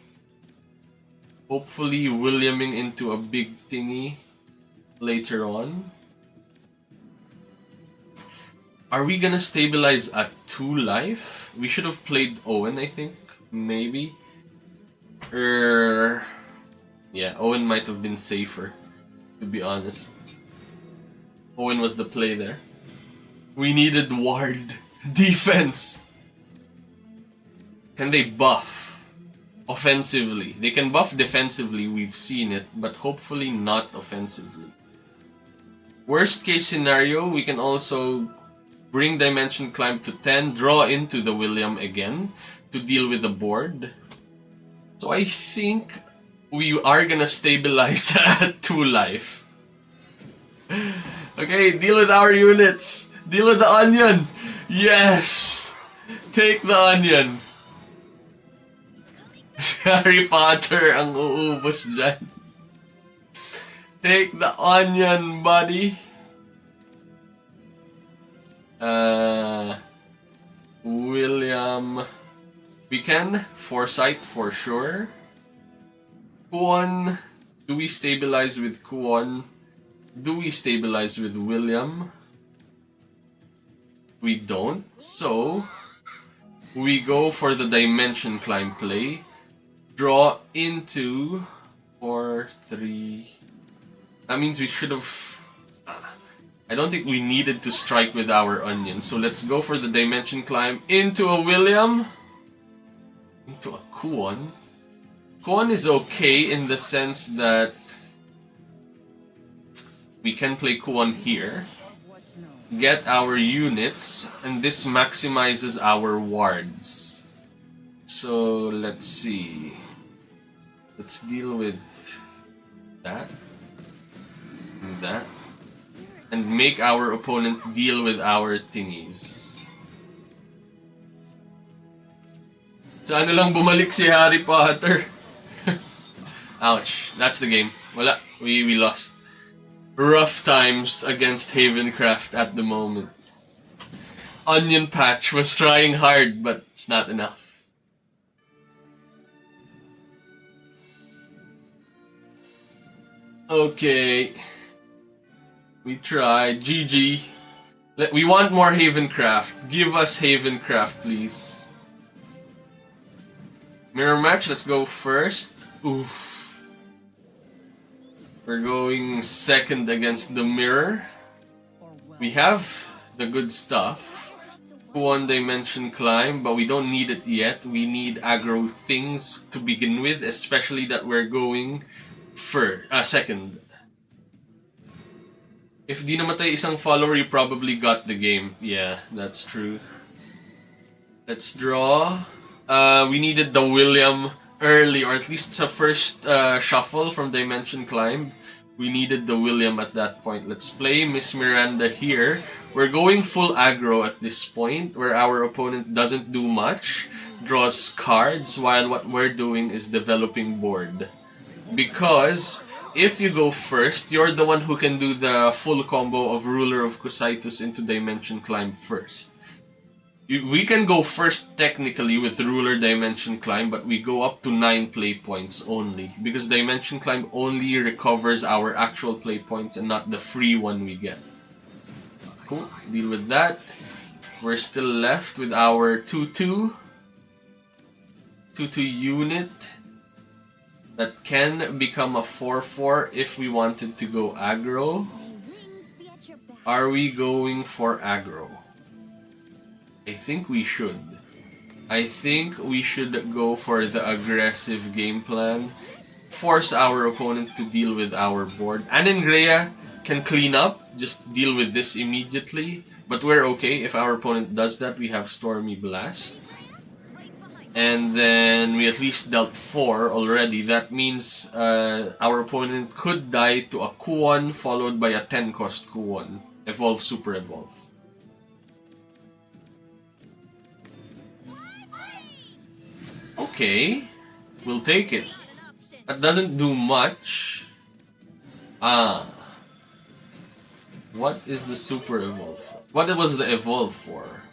hopefully Williaming into a big thingy later on. Are we gonna stabilize at 2 life? We should have played Owen, I think. Maybe. Yeah, Owen might have been safer, to be honest. Owen was the play there. We needed ward. Defense! Can they buff offensively? They can buff defensively, we've seen it, but hopefully not offensively. Worst case scenario, we can also bring Dimension Climb to 10, draw into the William again to deal with the board. So I think we are gonna stabilize at 2 life. Okay, deal with our units. Deal with the onion. Yes! Take the onion. Harry Potter ang uubos dyan. Take the onion, buddy. William. We can foresight for sure. Kuon. Do we stabilize with Kuon? Do we stabilize with William? We don't. So we go for the Dimension Climb play. Draw into 4, 3. That means we should have... I don't think we needed to strike with our onion. So let's go for the Dimension Climb into a William. Into a Kuon. Kuon is okay in the sense that we can play Kuon here. Get our units. And this maximizes our wards. So let's see. Let's deal with that. And that. And make our opponent deal with our thingies. Saan na lang bumalik si Harry Potter? Ouch. That's the game. Wala. We lost. Rough times against Havencraft at the moment. Onion Patch was trying hard, but it's not enough. Okay. We tried. GG. We want more Havencraft. Give us Havencraft, please. Mirror match, let's go first. Oof. We're going second against the mirror. We have the good stuff. 1 Dimension Climb, but we don't need it yet. We need aggro things to begin with, especially that we're going second. If di namatay isang follower, you probably got the game. Yeah, that's true. Let's draw. We needed the William early, or at least sa first shuffle from Dimension Climb. We needed the William at that point. Let's play Miss Miranda here. We're going full aggro at this point, where our opponent doesn't do much, draws cards, while what we're doing is developing board. Because if you go first, you're the one who can do the full combo of Ruler of Cusaitus into Dimension Climb first. We can go first technically with Ruler Dimension Climb, but we go up to 9 play points only. Because Dimension Climb only recovers our actual play points and not the free one we get. Cool, deal with that. We're still left with our 2-2 unit that can become a 4-4 if we wanted to go aggro. Are we going for aggro? I think we should. I think we should go for the aggressive game plan. Force our opponent to deal with our board. Anengrea can clean up, just deal with this immediately. But we're okay. If our opponent does that, we have Stormy Blast. And then we at least dealt 4 already. That means our opponent could die to a Kuon followed by a 10 cost Kuon. Evolve, Super Evolve. Okay, we'll take it. That doesn't do much. What is the Super Evolve? What was the Evolve for?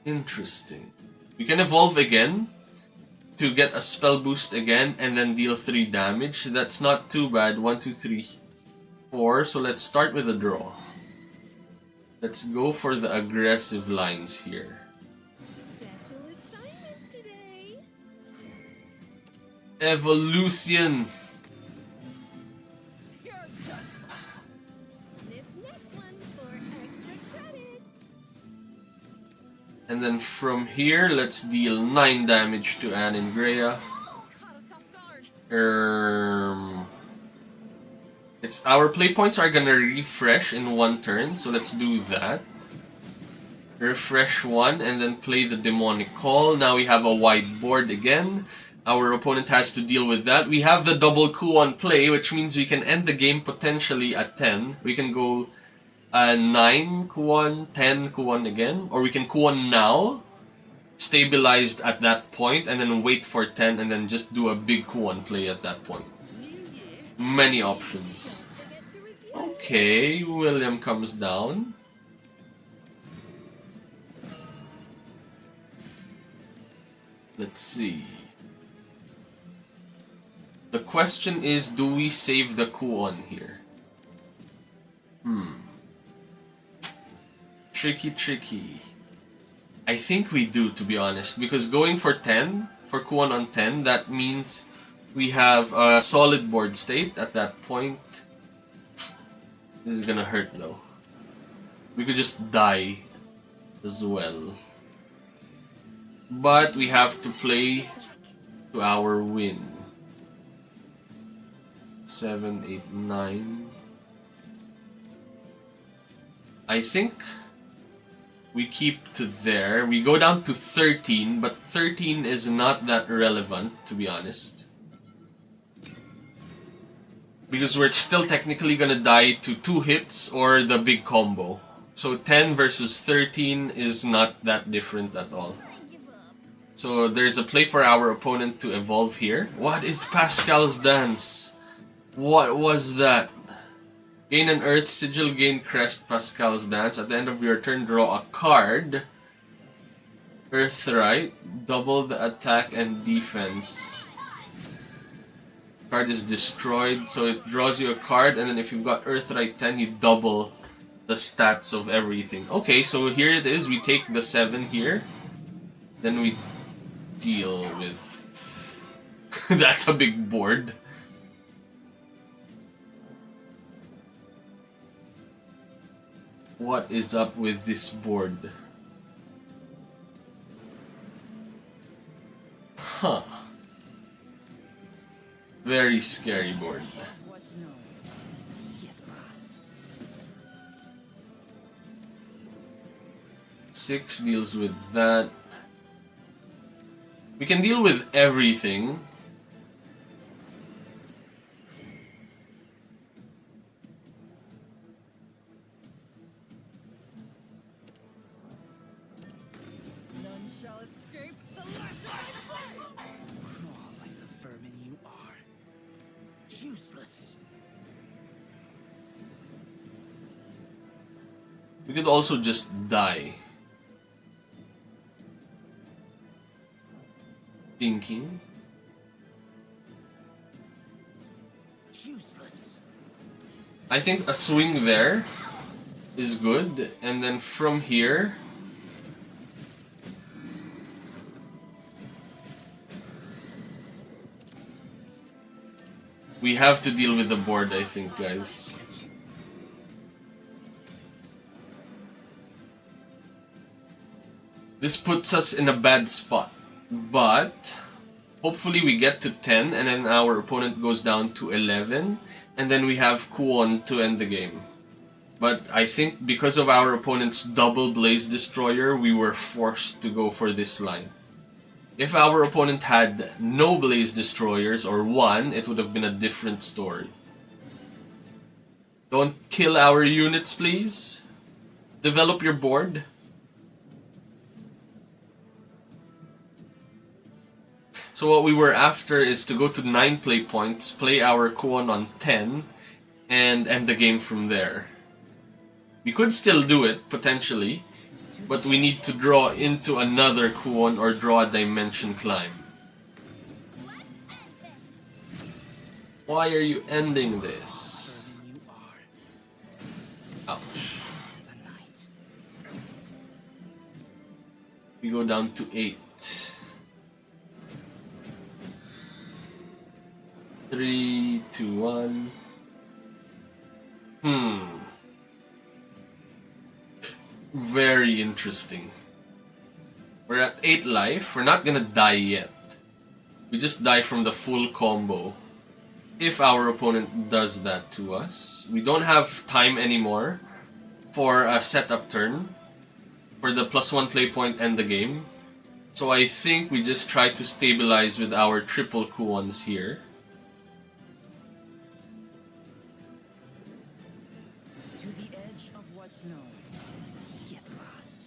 Interesting. We can evolve again to get a spell boost again and then deal 3 damage. That's not too bad. 1, 2, 3, 4. So let's start with a draw. Let's go for the aggressive lines here. Special assignment today. Evolution. You're done. This next one for extra credit. And then from here, let's deal 9 damage to Anengrea. Caught us off guard. It's our play points are gonna refresh in 1 turn, so let's do that. Refresh 1 and then play the Demonic Call. Now we have a wide board again. Our opponent has to deal with that. We have the double Kuon play, which means we can end the game potentially at 10. We can go 9 Kuon, 10 Kuon again, or we can Kuon now, stabilized at that point, and then wait for 10 and then just do a big Kuon play at that point. Many options. Okay, William comes down. Let's see. The question is, do we save the Kuon here? Tricky. I think we do, to be honest, because going for 10, for Kuon on 10, that means we have a solid board state at that point. This is gonna hurt though. We could just die as well. But we have to play to our win. 7, 8, 9. I think we keep to there. We go down to 13, but 13 is not that relevant, to be honest. Because we're still technically gonna die to 2 hits or the big combo. So 10 versus 13 is not that different at all. So there's a play for our opponent to evolve here. What is Pascal's Dance? What was that? Gain an Earth Sigil, gain Crest, Pascal's Dance. At the end of your turn, draw a card. Earthright, double the attack and defense. Card is destroyed, so it draws you a card, and then if you've got Earthright 10, you double the stats of everything. Okay, so here it is. We take the 7 here. Then we deal with... That's a big board. What is up with this board? Huh. Very scary board. What's known? Get lost. 6 deals with that. We can deal with everything. None shall escape the lash. Crawl like the vermin you are. Useless. We could also just die. Thinking. Useless. I think a swing there is good, and then from here we have to deal with the board, I think, guys. This puts us in a bad spot, but hopefully we get to 10 and then our opponent goes down to 11 and then we have Kuon to end the game. But I think because of our opponent's double Blaze Destroyer, we were forced to go for this line. If our opponent had no Blaze Destroyers or one, it would have been a different story. Don't kill our units, please. Develop your board. So what we were after is to go to 9 play points, play our Kuon on 10, and end the game from there. We could still do it, potentially, but we need to draw into another Kuon or draw a Dimension Climb. Why are you ending this? You are. Ouch. The night. We go down to 8. 3, 2, 1. Very interesting. We're at 8 life. We're not gonna die yet. We just die from the full combo. If our opponent does that to us. We don't have time anymore for a setup turn. For the +1 play point and the game. So I think we just try to stabilize with our triple Kuons here. To the edge of what's known. Get lost.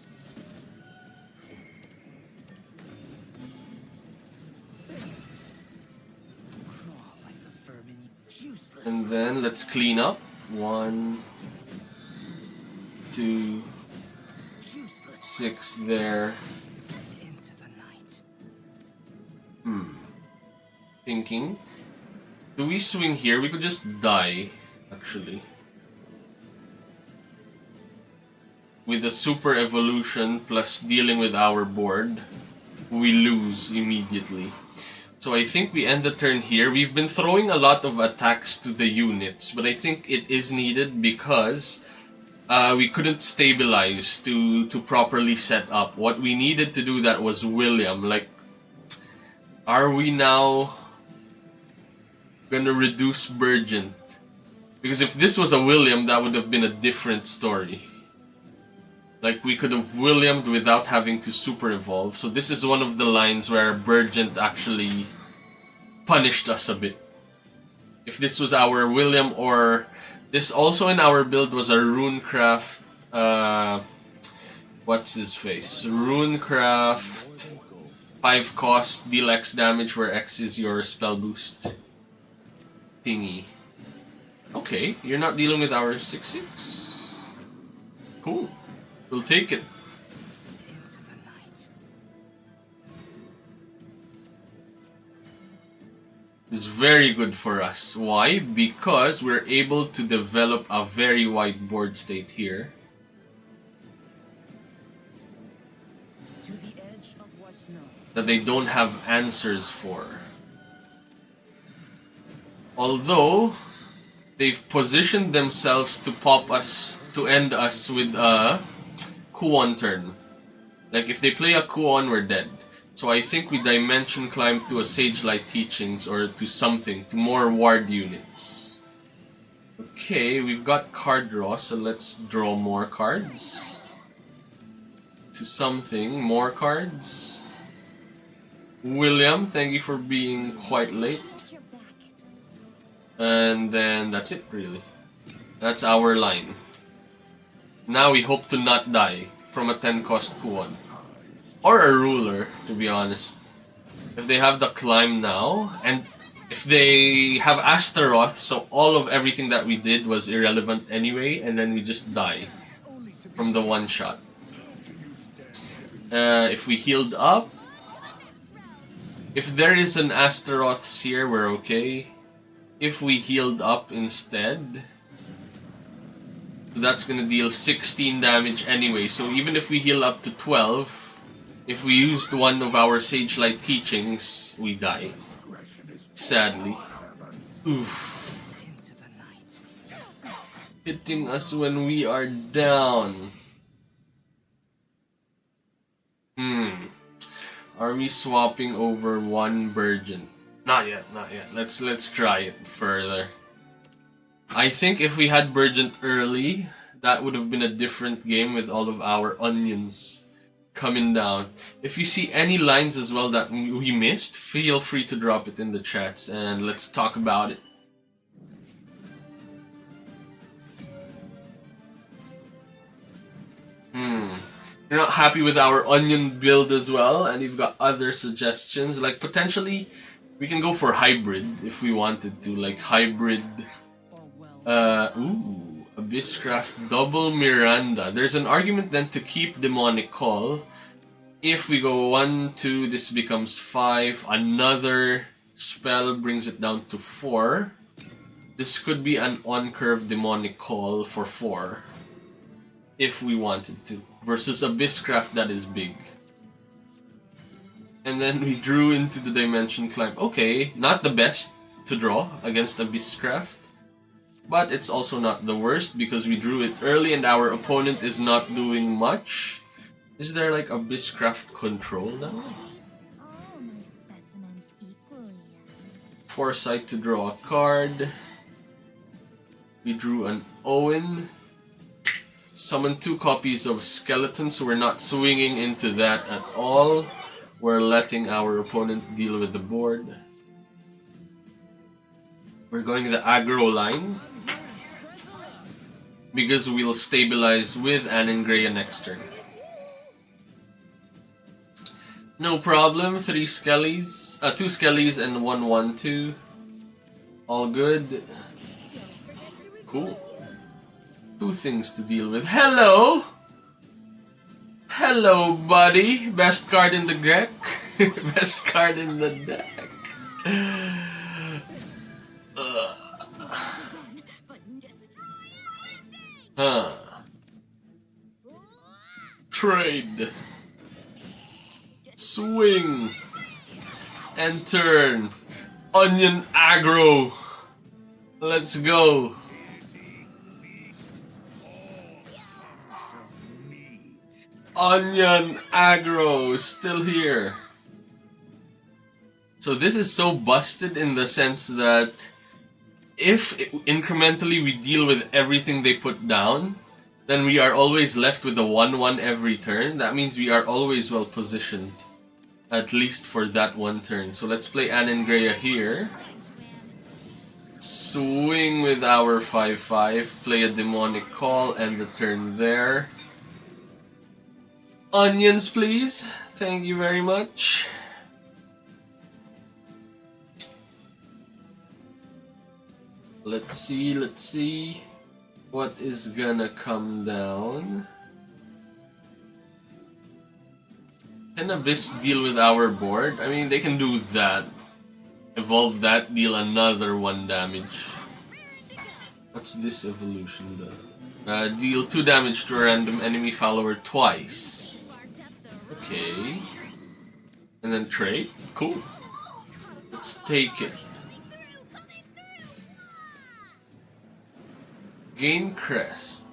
Crawl like the vermin. Useless. And then let's clean up. 1, 2, Useless. 6 there. Into the night. Thinking. Do we swing here? We could just die, actually. With the super evolution plus dealing with our board, we lose immediately. So I think we end the turn here. We've been throwing a lot of attacks to the units, but I think it is needed because we couldn't stabilize to properly set up. What we needed to do that was William. Like, are we now gonna reduce Burgent? Because if this was a William, that would have been a different story. Like, we could have Williamed without having to super evolve. So this is one of the lines where Burgent actually punished us a bit. If this was our William, or this also in our build was a Runecraft, what's his face? Runecraft 5 cost, deal X damage where X is your spell boost thingy. Okay, you're not dealing with our 6/6. Cool. We'll take it. Into the night. It's very good for us. Why? Because we're able to develop a very wide board state here. To the edge of what's known. That they don't have answers for. Although, they've positioned themselves to pop us, to end us with a Kuon turn. Like, if they play a Kuon, we're dead. So I think we Dimension Climb to a Sage Light Teachings or to something, to more ward units. Okay, we've got card draw, so let's draw more cards. To something, more cards. William, thank you for being quite late. At your back. And then that's it, really. That's our line. Now we hope to not die from a 10 cost Kuon. Or a ruler, to be honest. If they have the climb now, and if they have Astaroth, so all of everything that we did was irrelevant anyway, and then we just die from the one shot. If we healed up, If there is an Astaroths here, we're okay. If we healed up instead, so that's gonna deal 16 damage anyway. So even if we heal up to 12, if we used one of our Sage Light teachings, we die. Sadly. Oof. Into the night. Hitting us when we are down. Are we swapping over one Burgeon? Not yet, not yet. Let's try it further. I think if we had Burgeon early, that would have been a different game with all of our onions coming down. If you see any lines as well that we missed, feel free to drop it in the chats and let's talk about it. You're not happy with our onion build as well, and you've got other suggestions, like potentially we can go for hybrid if we wanted to, like hybrid. Abysscraft double Miranda. There's an argument then to keep Demonic Call. If we go 1, 2, this becomes 5. Another spell brings it down to 4. This could be an on-curve Demonic Call for 4. If we wanted to. Versus Abysscraft that is big. And then we drew into the Dimension Climb. Okay, not the best to draw against Abysscraft. But it's also not the worst because we drew it early and our opponent is not doing much. Is there like Abysscraft control now? All my specimens equally. Foresight to draw a card. We drew an Owen. Summon 2 copies of Skeleton, so we're not swinging into that at all. We're letting our opponent deal with the board. We're going the aggro line because we'll stabilize with Anangrea next turn. No problem. 3 Skellies, 2 Skellies and 1 1/2. All good. Cool. 2 things to deal with. Hello! Hello, buddy! Best card in the deck. Best card in the deck. Huh. Trade. Swing. And turn. Onion aggro. Let's go. Onion aggro still here. So this is so busted in the sense that if incrementally we deal with everything they put down, then we are always left with a 1/1 every turn. That means we are always well positioned, at least for that one turn. So let's play Anangrea here. Swing with our 5/5, play a Demonic Call, and the turn there. Onions, please. Thank you very much. Let's see. What is gonna come down? Can Abyss deal with our board? I mean, they can do that. Evolve that, deal another 1 damage. What's this evolution though? Deal 2 damage to a random enemy follower twice. Okay. And then trade. Cool. Let's take it. Gain crest.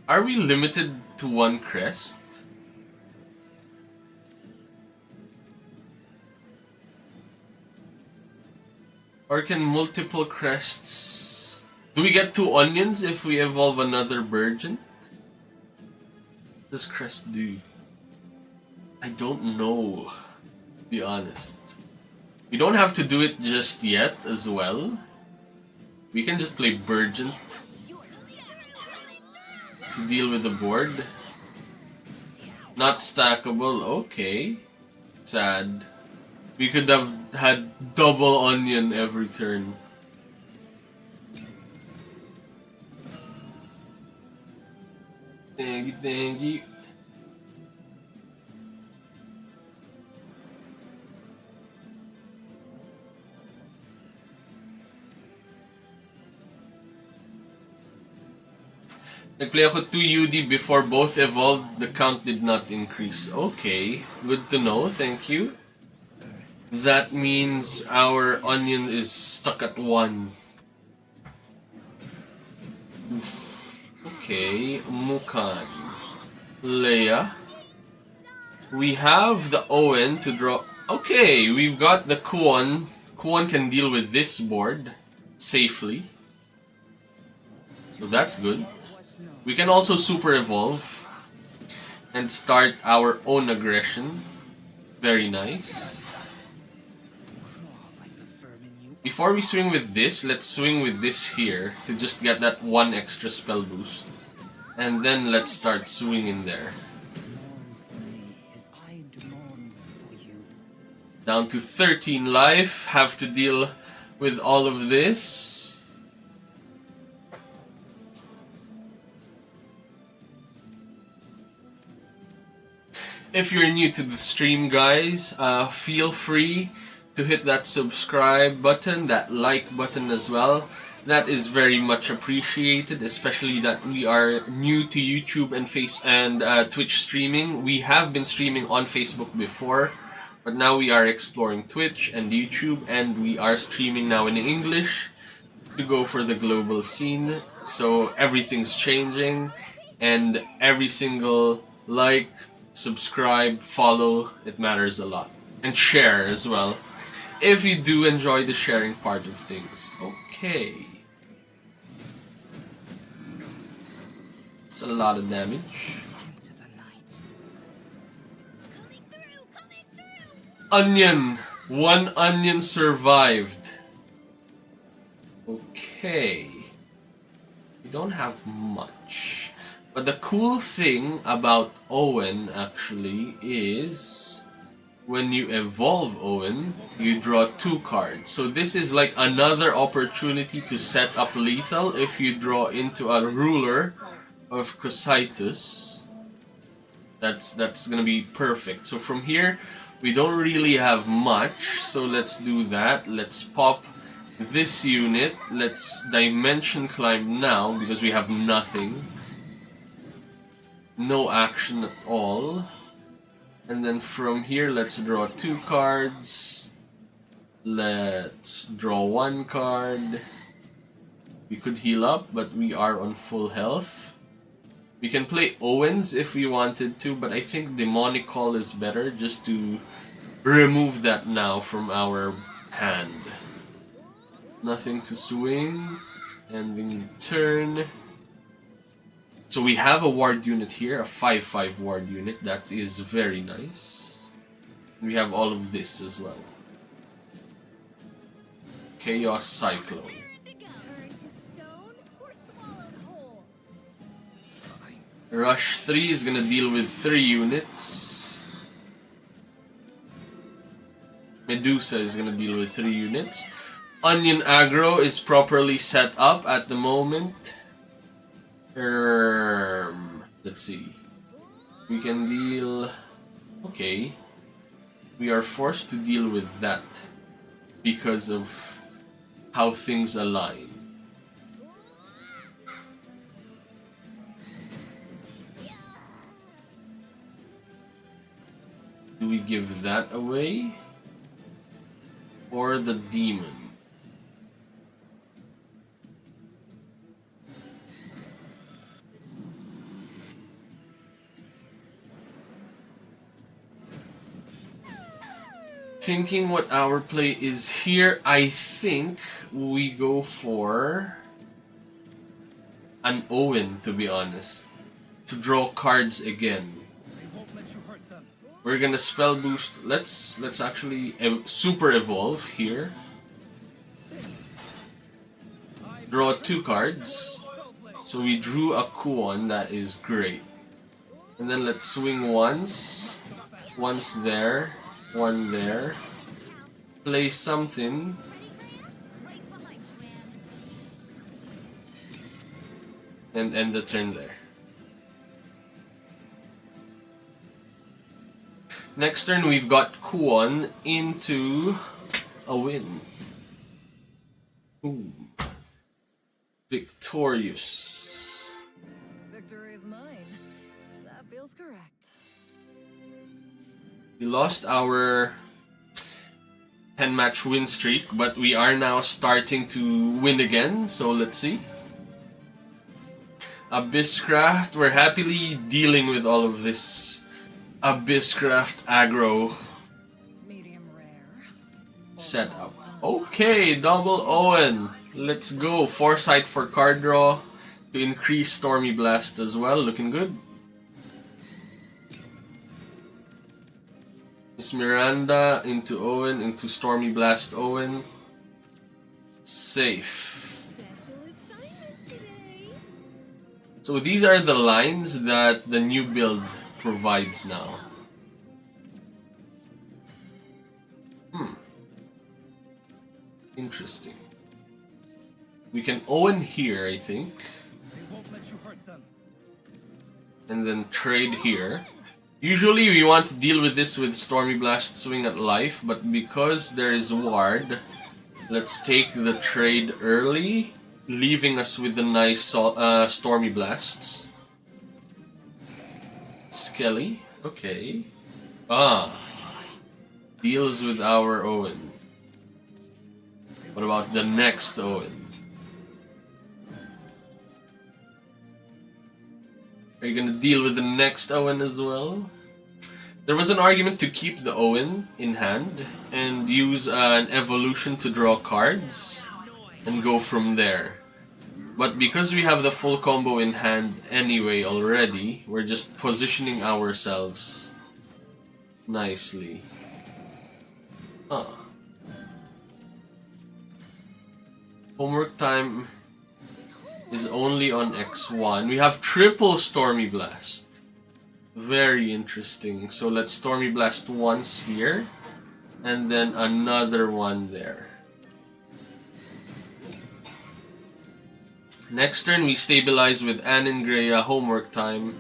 Are we limited to 1 crest? Or can multiple crests... Do we get 2 onions if we evolve another Burgeon? What does crest do? I don't know, to be honest. We don't have to do it just yet as well. We can just play Burgeon to deal with the board. Not stackable, okay. Sad. We could have had double onion every turn. Thank you. Nagplay ako 2 UD before both evolved, the count did not increase. Okay, good to know, thank you. That means our onion is stuck at 1. Oof. Okay, Mukan. Leia. We have the Owen to draw. Okay, we've got the Kuon. Kuon can deal with this board safely. So that's good. We can also super evolve and start our own aggression. Very nice. Before we swing with this, let's swing with this here to just get that 1 extra spell boost. And then let's start swinging there. Down to 13 life, have to deal with all of this. If you're new to the stream, guys, feel free to hit that subscribe button, that like button as well. That is very much appreciated, especially that we are new to YouTube and Twitch streaming. We have been streaming on Facebook before, but now we are exploring Twitch and YouTube, and we are streaming now in English to go for the global scene. So everything's changing, and every single like, subscribe, follow, it matters a lot. And share as well, if you do enjoy the sharing part of things. Okay. It's a lot of damage. Onion! 1 onion survived. Okay. We don't have much. But the cool thing about Owen actually is when you evolve Owen, you draw 2 cards. So this is like another opportunity to set up lethal if you draw into a ruler of Cositus. That's gonna be perfect. So from here, we don't really have much. So let's do that. Let's pop this unit. Let's dimension climb now because we have nothing. No action at all. And then from here, let's draw 2 cards. Let's draw 1 card. We could heal up, but we are on full health. We can play Owens if we wanted to, but I think Demonic Call is better just to remove that now from our hand. Nothing to swing. Ending turn. So we have a ward unit here, a 5/5 ward unit. That is very nice. We have all of this as well. Chaos Cyclone. Turned to stone or swallowed whole. Rush 3 is gonna deal with 3 units. Medusa is gonna deal with 3 units. Onion aggro is properly set up at the moment. Let's see. We can deal... Okay. We are forced to deal with that because of how things align. Do we give that away? Or the demon? Thinking what our play is here, I think we go for an Owen, to be honest, to draw cards again. We're gonna spell boost. Let's actually super evolve here. Draw 2 cards. So we drew a Kuon, that is great. And then let's swing once. Once there. 1 there. Play something. And end the turn there. Next turn we've got Kuon into a win. Boom. Victorious. Correct. We lost our 10-match win streak, but we are now starting to win again, so let's see. Abysscraft, we're happily dealing with all of this Abysscraft aggro Medium rare. setup. Okay, double Owen. Let's go. Foresight for card draw to increase Stormy Blast as well. Looking good. Miss Miranda into Owen, into Stormy Blast Owen. Safe. Special assignment today. So these are the lines that the new build provides now. Interesting. We can Owen here, I think. They won't let you hurt them. And then trade here. Usually we want to deal with this with Stormy Blast Swing at Life, but because there is Ward, let's take the trade early, leaving us with the nice Stormy Blasts. Skelly, okay. Deals with our Owen. What about the next Owen? Are you gonna deal with the next Owen as well? There was an argument to keep the Owen in hand and use an evolution to draw cards and go from there. But because we have the full combo in hand anyway already, we're just positioning ourselves nicely. Homework time is only on X1. We have triple Stormy Blast. Very interesting. So let's Stormy Blast once here, and then another one there. Next turn we stabilize with Anangrea. Homework time.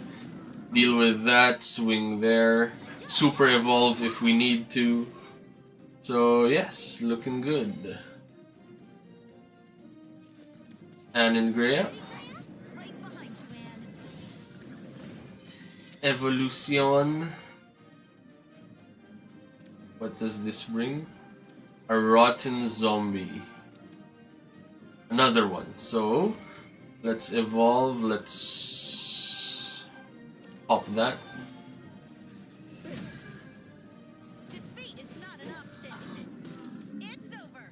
Deal with that, swing there. Super evolve if we need to. So yes, looking good. Anangrea. Right behind you, Anne. Evolution. What does this bring? A rotten zombie. Another one. So let's evolve. Let's pop that. Defeat is not an option. It's over.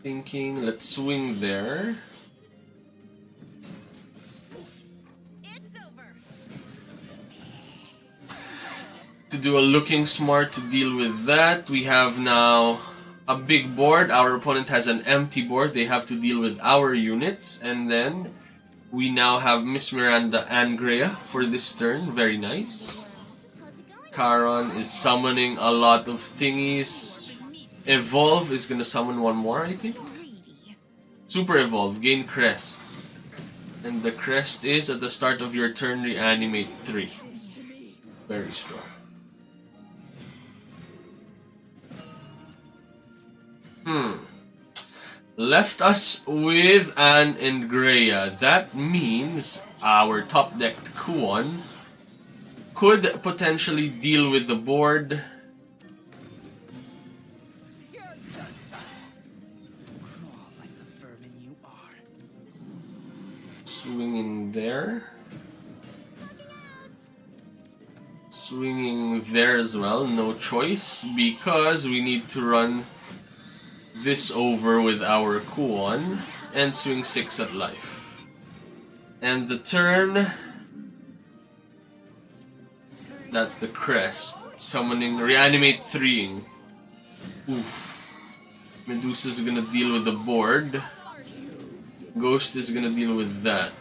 Thinking. Let's swing there. It's over. To do a looking smart to deal with that, we have now a big board. Our opponent has an empty board. They have to deal with our units. And then we now have Miss Miranda and Grea for this turn. Very nice. How's it going? Charon is summoning a lot of thingies. Evolve is gonna summon one more, I think. Greedy. Super Evolve, gain Crest. And the Crest is at the start of your turn, reanimate 3. Very strong. Left us with Anne and Grea. That means our top decked Kuon could potentially deal with the board. Crawl like the vermin you are. Swinging there. Swinging there as well, no choice, because we need to run this over with our Kuon and swing 6 at life. And the turn, that's the Crest. Summoning, reanimate 3ing. Oof. Medusa's gonna deal with the board. Ghost is gonna deal with that.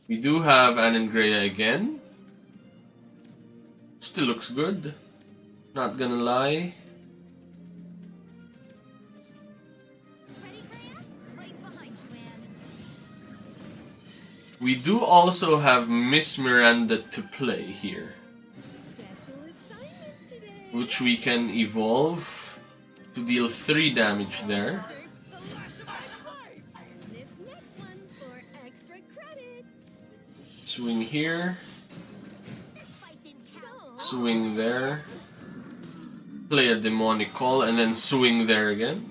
We do have Anangrea again. Still looks good. Not gonna lie. Ready, Grea? Right behind you, Anne. We do also have Miss Miranda to play here, Special assignment today. which we can evolve to deal 3 damage there. Swing here. This fight didn't count. Swing there. Play a demonic call and then swing there again.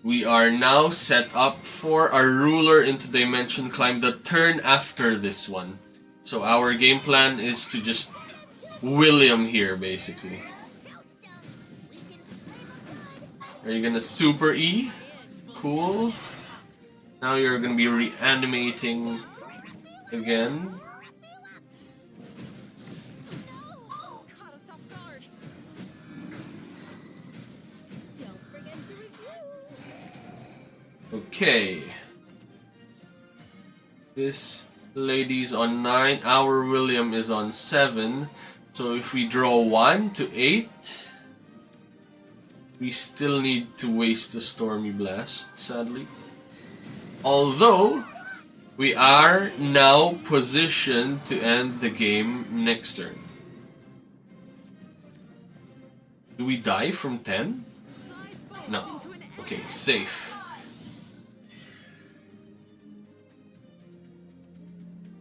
We are now set up for our ruler into dimension climb the turn after this one. So our game plan is to just William here basically. Are you gonna super E? Cool. Now you're gonna be reanimating again. Caught us off guard. Don't forget to review. Okay. This lady's on 9. Our William is on 7. So if we draw 1 to 8, we still need to waste the Stormy Blast, sadly. Although, we are now positioned to end the game next turn. Do we die from 10? No. Okay, safe.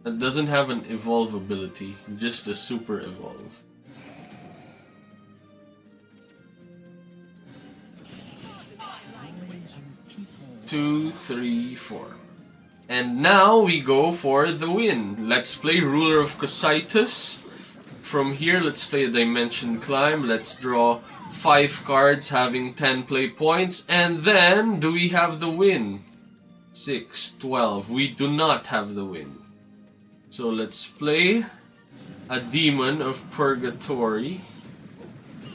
That doesn't have an evolve ability, just a super evolve. Two, three, four. And now we go for the win. Let's play Ruler of Cositus. From here, let's play a Dimension Climb. Let's draw 5 cards having 10 play points. And then, do we have the win? 6, 12. We do not have the win. So let's play a Demon of Purgatory.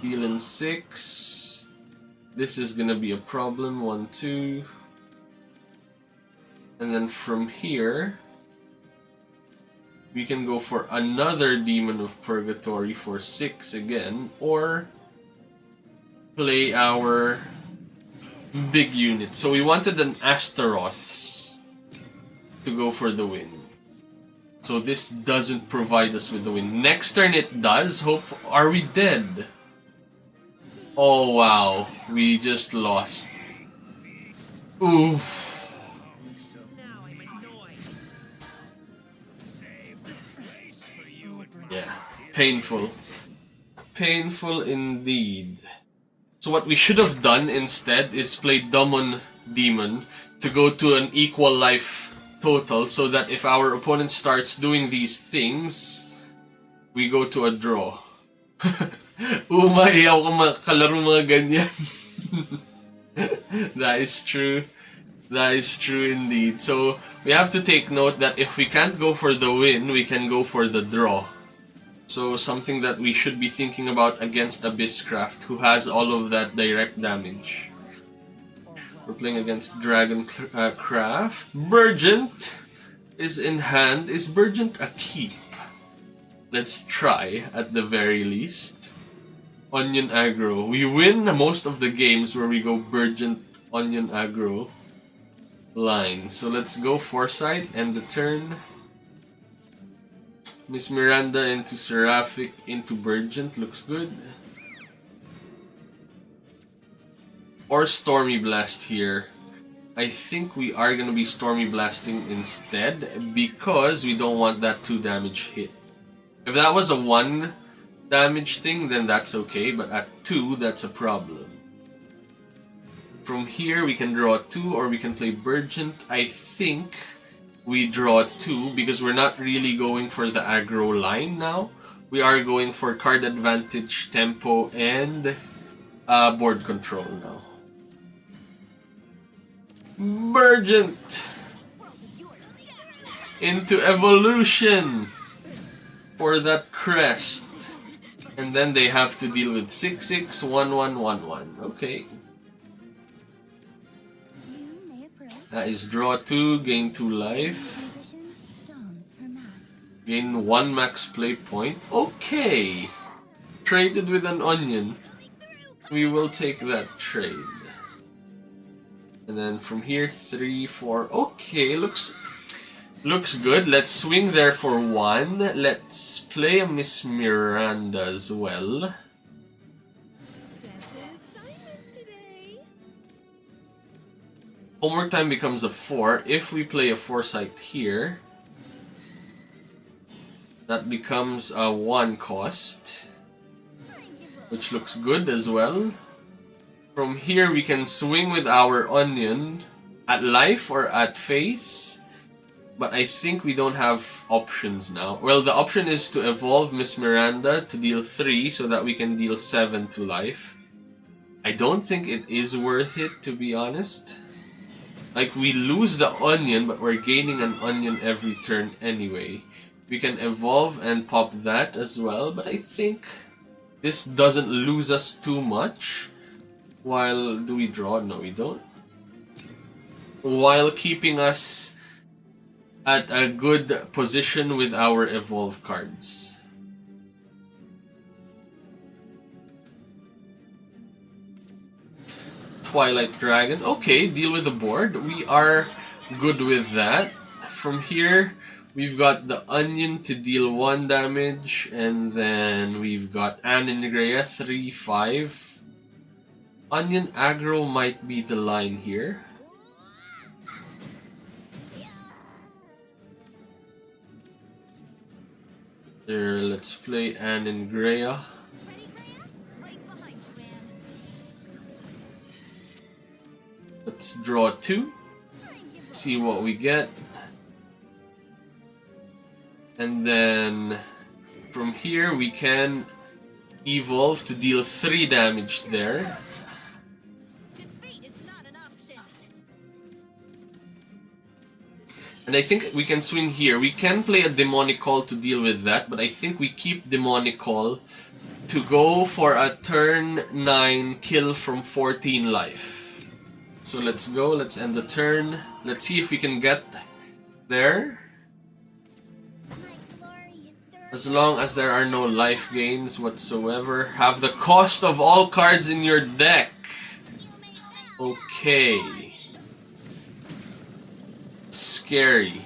Dealing 6. This is gonna be a problem. 1, 2. And then from here, we can go for another Demon of Purgatory for 6 again, or play our big unit. So we wanted an Astaroth to go for the win. So this doesn't provide us with the win. Next turn it does. Are we dead? Oh wow, we just lost. Oof. Now I'm annoyed. Yeah, painful. Painful indeed. So what we should have done instead is play Dummon Demon to go to an equal life total so that if our opponent starts doing these things, we go to a draw. Umayaw ka kalaro mga ganyan. That is true. That is true indeed. So we have to take note that if we can't go for the win, we can go for the draw. So something that we should be thinking about against Abysscraft, who has all of that direct damage. We're playing against Dragoncraft. Burgent is in hand. Is Burgent a keep? Let's try at the very least. Onion aggro. We win most of the games where we go Burgent Onion aggro line. So let's go Foresight and the turn. Miss Miranda into Seraphic into Burgent looks good. Or Stormy Blast here. I think we are gonna be Stormy Blasting instead because we don't want that 2 damage hit. If that was a 1 damage thing, then that's okay, but at 2, that's a problem. From here, we can draw 2 or we can play Burgent. I think we draw 2 because we're not really going for the aggro line now. We are going for card advantage, tempo, and board control now. Burgent into evolution for that crest. And then they have to deal with 6/6, 1/1/1/1. Okay. That is draw 2, gain 2 life. Gain 1 max play point. Okay. Traded with an onion. We will take that trade. And then from here, 3, 4. Okay, looks good. Let's swing there for 1. Let's play a Miss Miranda as well. Special assignment today. Homework time becomes a 4. If we play a Foresight here, that becomes a 1 cost, which looks good as well. From here, we can swing with our Onion at life or at face, but I think we don't have options now. Well, the option is to evolve Miss Miranda to deal 3 so that we can deal 7 to life. I don't think it is worth it, to be honest. Like, we lose the Onion, but we're gaining an Onion every turn anyway. We can evolve and pop that as well, but I think this doesn't lose us too much. While, do we draw? No, we don't. While keeping us at a good position with our evolve cards. Twilight Dragon. Okay, deal with the board. We are good with that. From here, we've got the Onion to deal 1 damage, and then we've got Aningrea 3/5. Onion aggro might be the line here. There, let's play Aningrea. Let's draw 2. See what we get. And then from here we can evolve to deal 3 damage there. And I think we can swing here. We can play a Demonic Call to deal with that, but I think we keep Demonic Call to go for a turn 9 kill from 14 life. So let's go, let's end the turn. Let's see if we can get there. As long as there are no life gains whatsoever. Have the cost of all cards in your deck. Okay. Scary.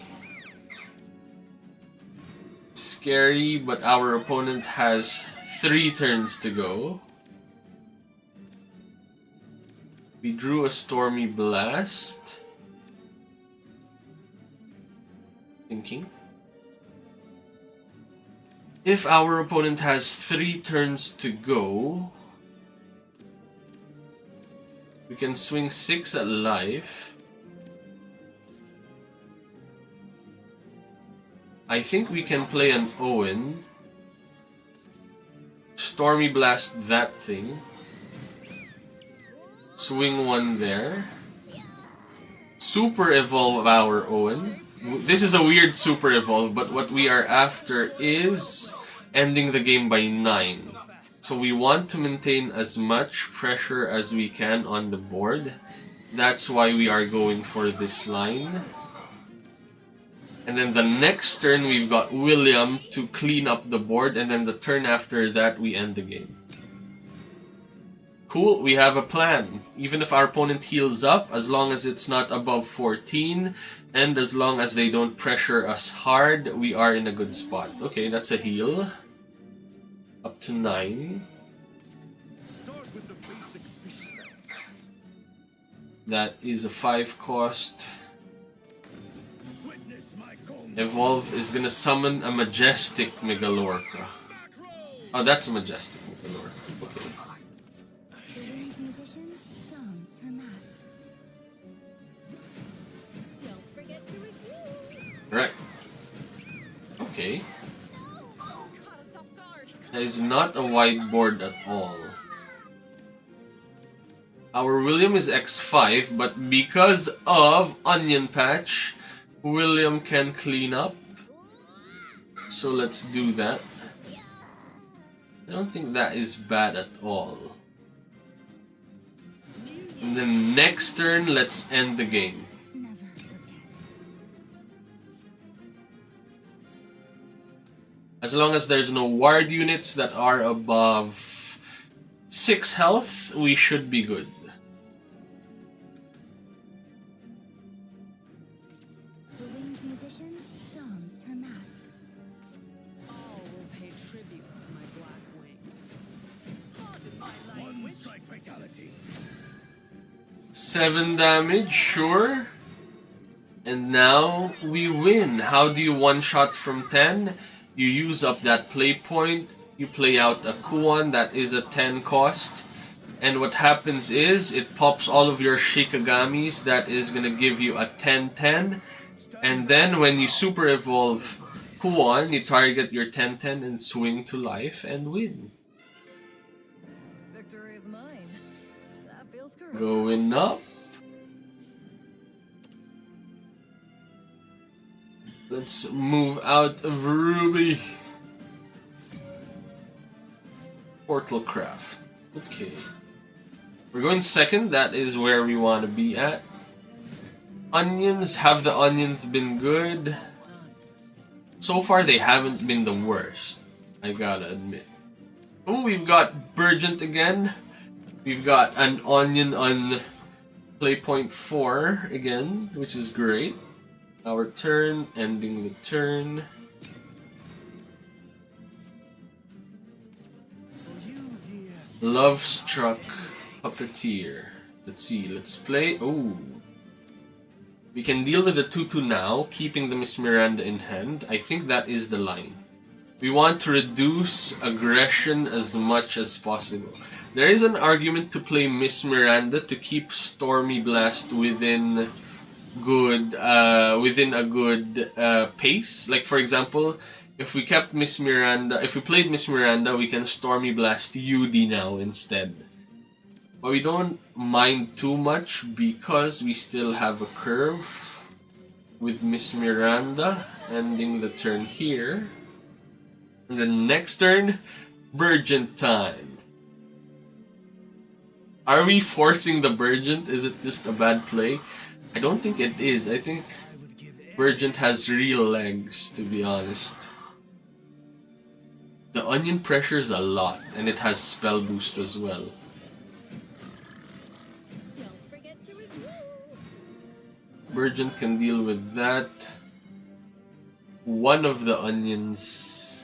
Scary, but our opponent has 3 turns to go. We drew a Stormy Blast. Thinking. If our opponent has 3 turns to go, we can swing 6 at life. I think we can play an Owen. Stormy Blast that thing. Swing 1 there. Super Evolve our Owen. This is a weird Super Evolve, but what we are after is ending the game by 9. So we want to maintain as much pressure as we can on the board. That's why we are going for this line. And then the next turn, we've got William to clean up the board, and then the turn after that, we end the game. Cool, we have a plan. Even if our opponent heals up, as long as it's not above 14, and as long as they don't pressure us hard, we are in a good spot. Okay, that's a heal. Up to 9. That is a 5 cost. Evolve is gonna summon a Majestic Megalorca. Oh, that's a Majestic Megalorca. Okay. The winged musician dons her mask. Don't forget to review. Right. Okay. That is not a wide board at all. Our William is X5, but because of Onion Patch, William can clean up. So let's do that. I don't think that is bad at all. And then next turn, let's end the game. As long as there's no ward units that are above 6 health, we should be good. The winged musician dons her mask. All will pay tribute to my black wings. Pardon my language. One strike fatality. 7 damage, sure. And now we win. How do you one-shot from 10? You use up that play point. You play out a Kuon that is a 10 cost. And what happens is, it pops all of your Shikagamis. That is going to give you a 10-10. And then when you super evolve Kuon, you target your 10-10 and swing to life and win. Victory is mine. That feels correct. Going up. Let's move out of Ruby. Portal Craft. Okay. We're going second. That is where we want to be at. Onions. Have the onions been good? So far, they haven't been the worst. I gotta admit. Oh, we've got Burgent again. We've got an onion on play point 4 again, which is great. Our turn, ending the turn. Love Struck Puppeteer. Let's see, let's play. Oh. We can deal with the 2-2 now, keeping the Miss Miranda in hand. I think that is the line. We want to reduce aggression as much as possible. There is an argument to play Miss Miranda to keep Stormy Blast within a good pace. Like for example, if we kept Miss Miranda, if we played Miss Miranda, we can Stormy Blast UD now instead. But we don't mind too much because we still have a curve with Miss Miranda, ending the turn here. And then next turn, Burgent time. Are we forcing the Burgent? Is it just a bad play? I don't think it is. I think Burgent has real legs, to be honest. The onion pressures a lot, and it has spell boost as well. Don't forget to review. Burgent can deal with that. One of the onions.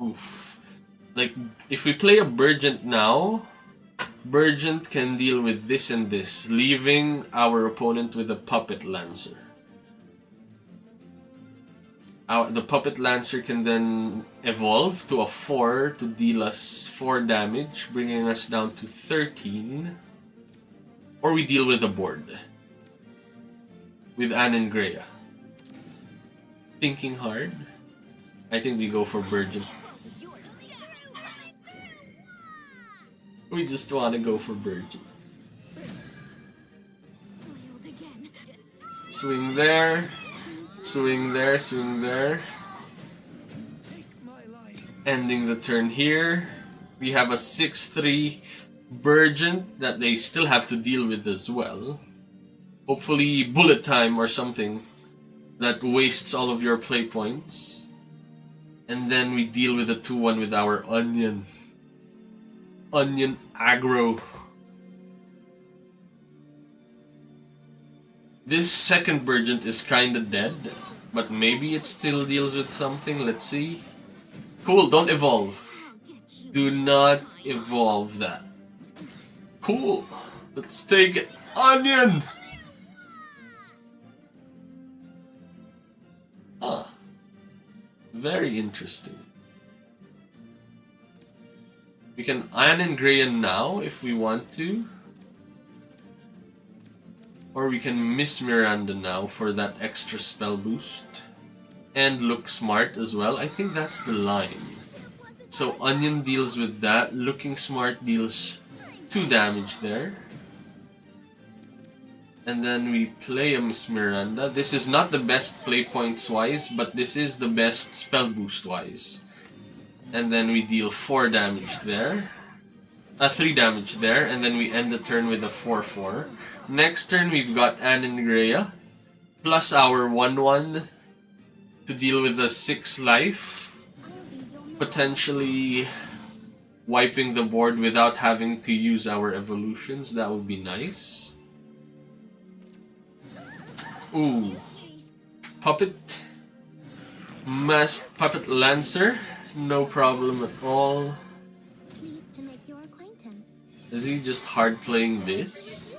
Oof. Like, if we play a Burgent now, Burgent can deal with this and this, leaving our opponent with a Puppet Lancer. The Puppet Lancer can then evolve to a 4 to deal us 4 damage, bringing us down to 13. Or we deal with a board. With Anne and Greya. Thinking hard. I think we go for Burgent. We just want to go for Burgent. Foiled again. Swing there. Swing there, swing there. Ending the turn here. We have a 6-3 Burgent that they still have to deal with as well. Hopefully bullet time or something that wastes all of your play points. And then we deal with a 2-1 with our onion. Onion aggro. This second Burgent is kinda dead, but maybe it still deals with something. Let's see. Cool, don't evolve. Do not evolve that. Cool. Let's take it. Onion! Ah. Very interesting. We can Iron and Greya now if we want to. Or we can Miss Miranda now for that extra spell boost. And look smart as well. I think that's the line. So Onion deals with that. Looking smart deals 2 damage there. And then we play a Miss Miranda. This is not the best play points wise, but this is the best spell boost wise. And then we deal 4 damage there. 3 damage there. And then we end the turn with a 4-4. Next turn, we've got Anne and Greya, plus our 1-1 to deal with a 6 life, potentially wiping the board without having to use our evolutions. That would be nice. Ooh. Puppet. Puppet Lancer. No problem at all. Pleased to make your Is he just hard playing this?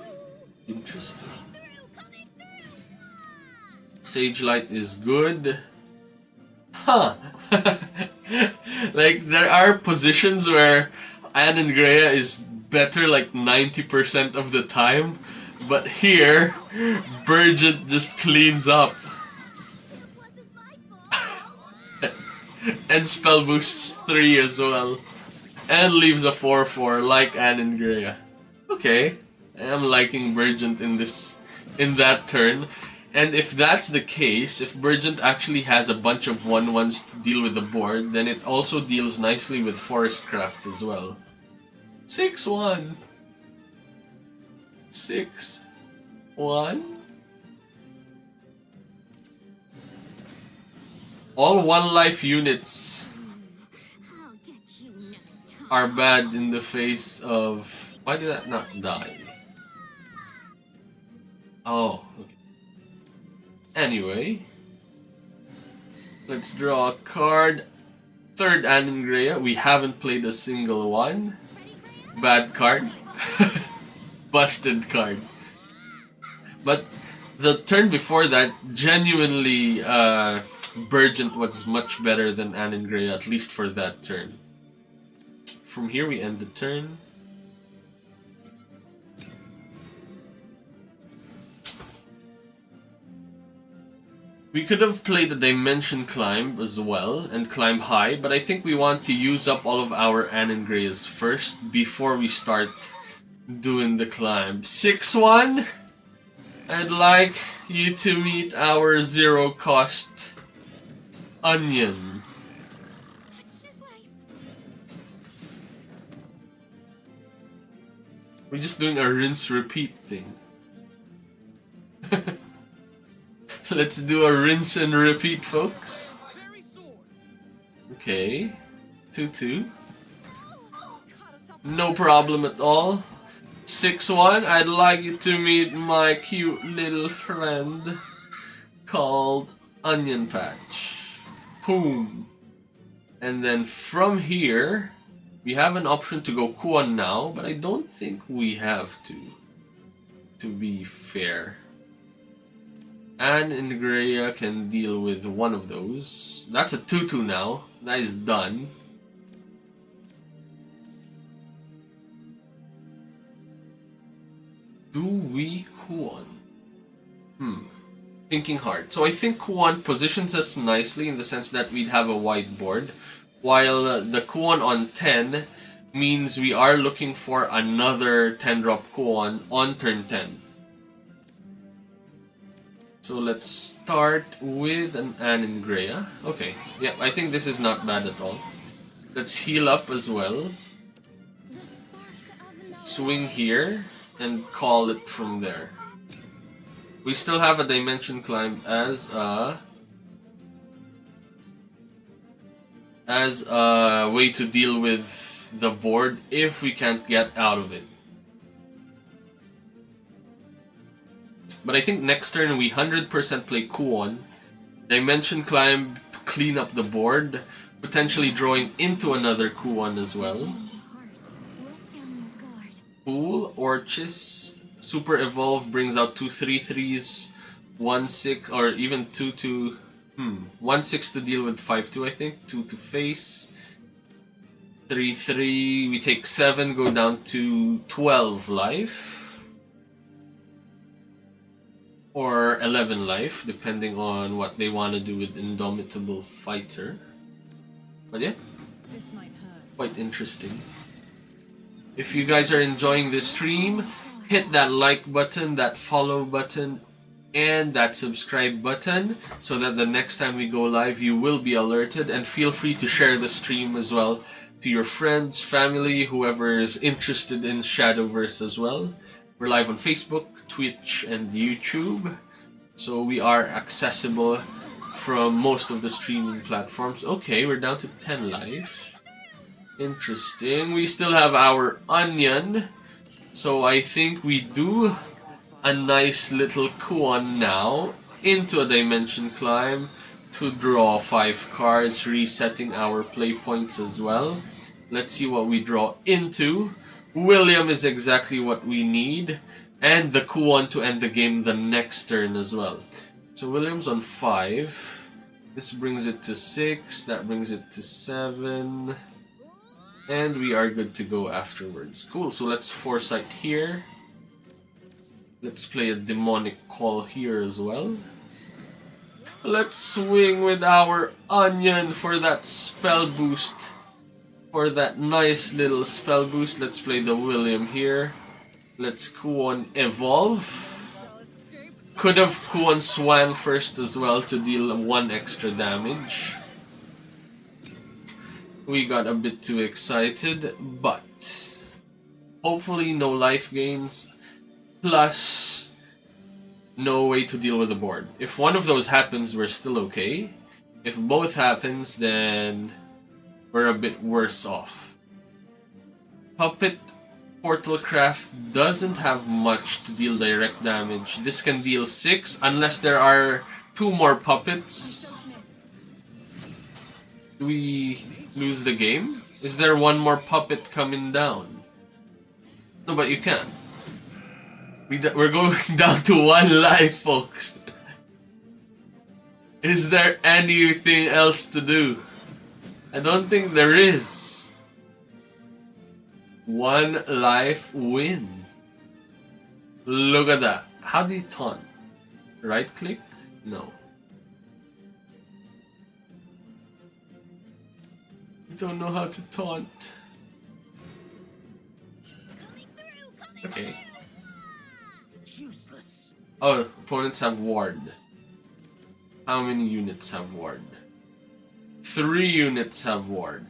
Interesting. Sage Light is good. Huh. Like, there are positions where Anne and Grea is better like 90% of the time, but here, Burgent just cleans up. And spell boosts 3 as well. And leaves a 4/4 like Anne and Grea. Okay, I'm liking Burgent in that turn. And if that's the case, if Burgent actually has a bunch of 1/1s to deal with the board, then it also deals nicely with Forestcraft as well. 6/1. 6/1. All 1-life units I'll get you next time. are bad in the face of... Why did that not die? Oh, okay. Anyway, let's draw a card. Third Anne and Grea. We haven't played a single one. Bad card. Busted card. But the turn before that, genuinely, Burgent was much better than Anne and Grea, at least for that turn. From here we end the turn. We could have played a Dimension Climb as well, and climb high, but I think we want to use up all of our Anne and Greas first before we start doing the climb. 6/1! I'd like you to meet our zero-cost Onion. We're just doing a rinse-repeat thing. Let's do a rinse and repeat, folks. Okay. 2/2. No problem at all. 6/1. I'd like you to meet my cute little friend called Onion Patch. Boom. And then from here, we have an option to go Kuon now, but I don't think we have to be fair. Anne and Grea can deal with one of those. That's a 2/2 now. That is done. Do we Kuon? Thinking hard. So I think Kuon positions us nicely in the sense that we'd have a wide board, while the Kuon on 10 means we are looking for another 10-drop Kuon on turn 10. So let's start with an Anne and Grea. Okay, yeah, I think this is not bad at all. Let's heal up as well. Swing here and call it from there. We still have a Dimension Climb as a way to deal with the board if we can't get out of it. But I think next turn we 100% play Kuon, Dimension Climb to clean up the board, potentially drawing into another Kuon as well. Cool, Orchis, Super Evolve brings out 2 3/3s, 1/6, or even 2/2. 1/6 to deal with 5/2, I think. 2 to face. 3/3. We take 7, go down to 12 life. Or 11 life, depending on what they want to do with Indomitable Fighter. But yeah, quite interesting. If you guys are enjoying this stream, hit that like button, that follow button, and that subscribe button so that the next time we go live you will be alerted, and feel free to share the stream as well to your friends, family, whoever is interested in Shadowverse as well. We're live on Facebook, Twitch, and YouTube, so we are accessible from most of the streaming platforms. Okay, we're down to 10 life. Interesting. We still have our Onion, so I think we do a nice little Kuon now into a Dimension Climb to draw 5 cards, resetting our play points as well. Let's see what we draw into. William is exactly what we need. And the Kuon to end the game the next turn as well. So William's on 5. This brings it to 6. That brings it to 7. And we are good to go afterwards. Cool, so let's Foresight here. Let's play a Demonic Call here as well. Let's swing with our Onion for that spell boost. For that nice little spell boost. Let's play the William here. Let's Kuon Evolve. Could have Kuon Swang first as well to deal 1 extra damage. We got a bit too excited, but hopefully no life gains, plus no way to deal with the board. If one of those happens, we're still okay. If both happens, then we're a bit worse off. Puppet Portal Craft doesn't have much to deal direct damage. This can deal 6 unless there are 2 more puppets. Do we lose the game? Is there 1 more puppet coming down? No, but you can't. We're going down to 1 life, folks. Is there anything else to do? I don't think there is. 1 life win. Look at that. How do you taunt? Right click? No. I don't know how to taunt. Okay. Useless. Oh, opponents have ward. How many units have ward? 3 units have ward.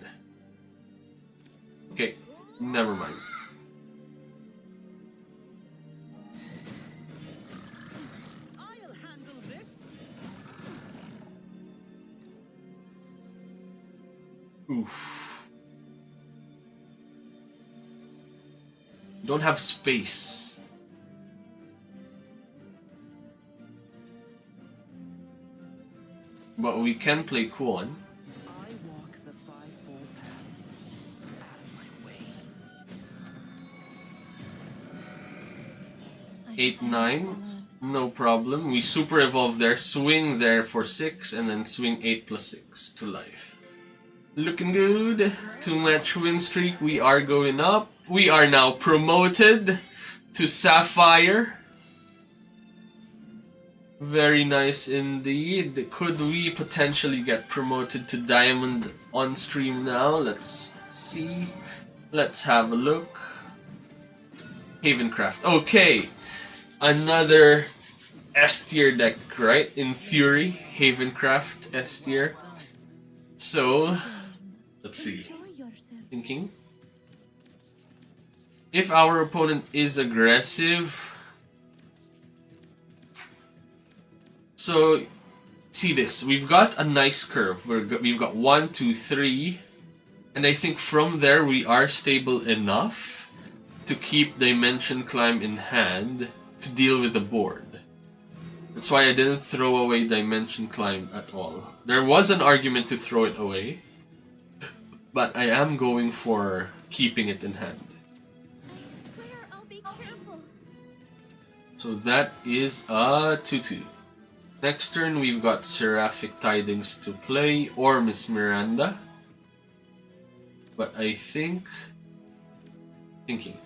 Okay, never mind. I'll handle this. Oof. Don't have space. But we can play Kuon. I walk the 5-fold path out of my way. 8-9, no problem. We super evolve there, swing there for 6, and then swing 8+6 to life. Looking good. 2-match win streak. We are going up. We are now promoted to Sapphire. Very nice indeed. Could we potentially get promoted to Diamond on stream now? Let's see. Let's have a look. Havencraft. Okay. Another S tier deck, right? In theory, Havencraft S tier. So, let's see. Thinking. If our opponent is aggressive. So, see this. We've got a nice curve. We've got 1, 2, 3. And I think from there we are stable enough to keep Dimension Climb in hand to deal with the board. That's why I didn't throw away Dimension Climb at all. There was an argument to throw it away, but I am going for keeping it in hand. I swear I'll be careful. So that is a 2-2. Next turn we've got Seraphic Tidings to play or Miss Miranda. But I think... Thinking.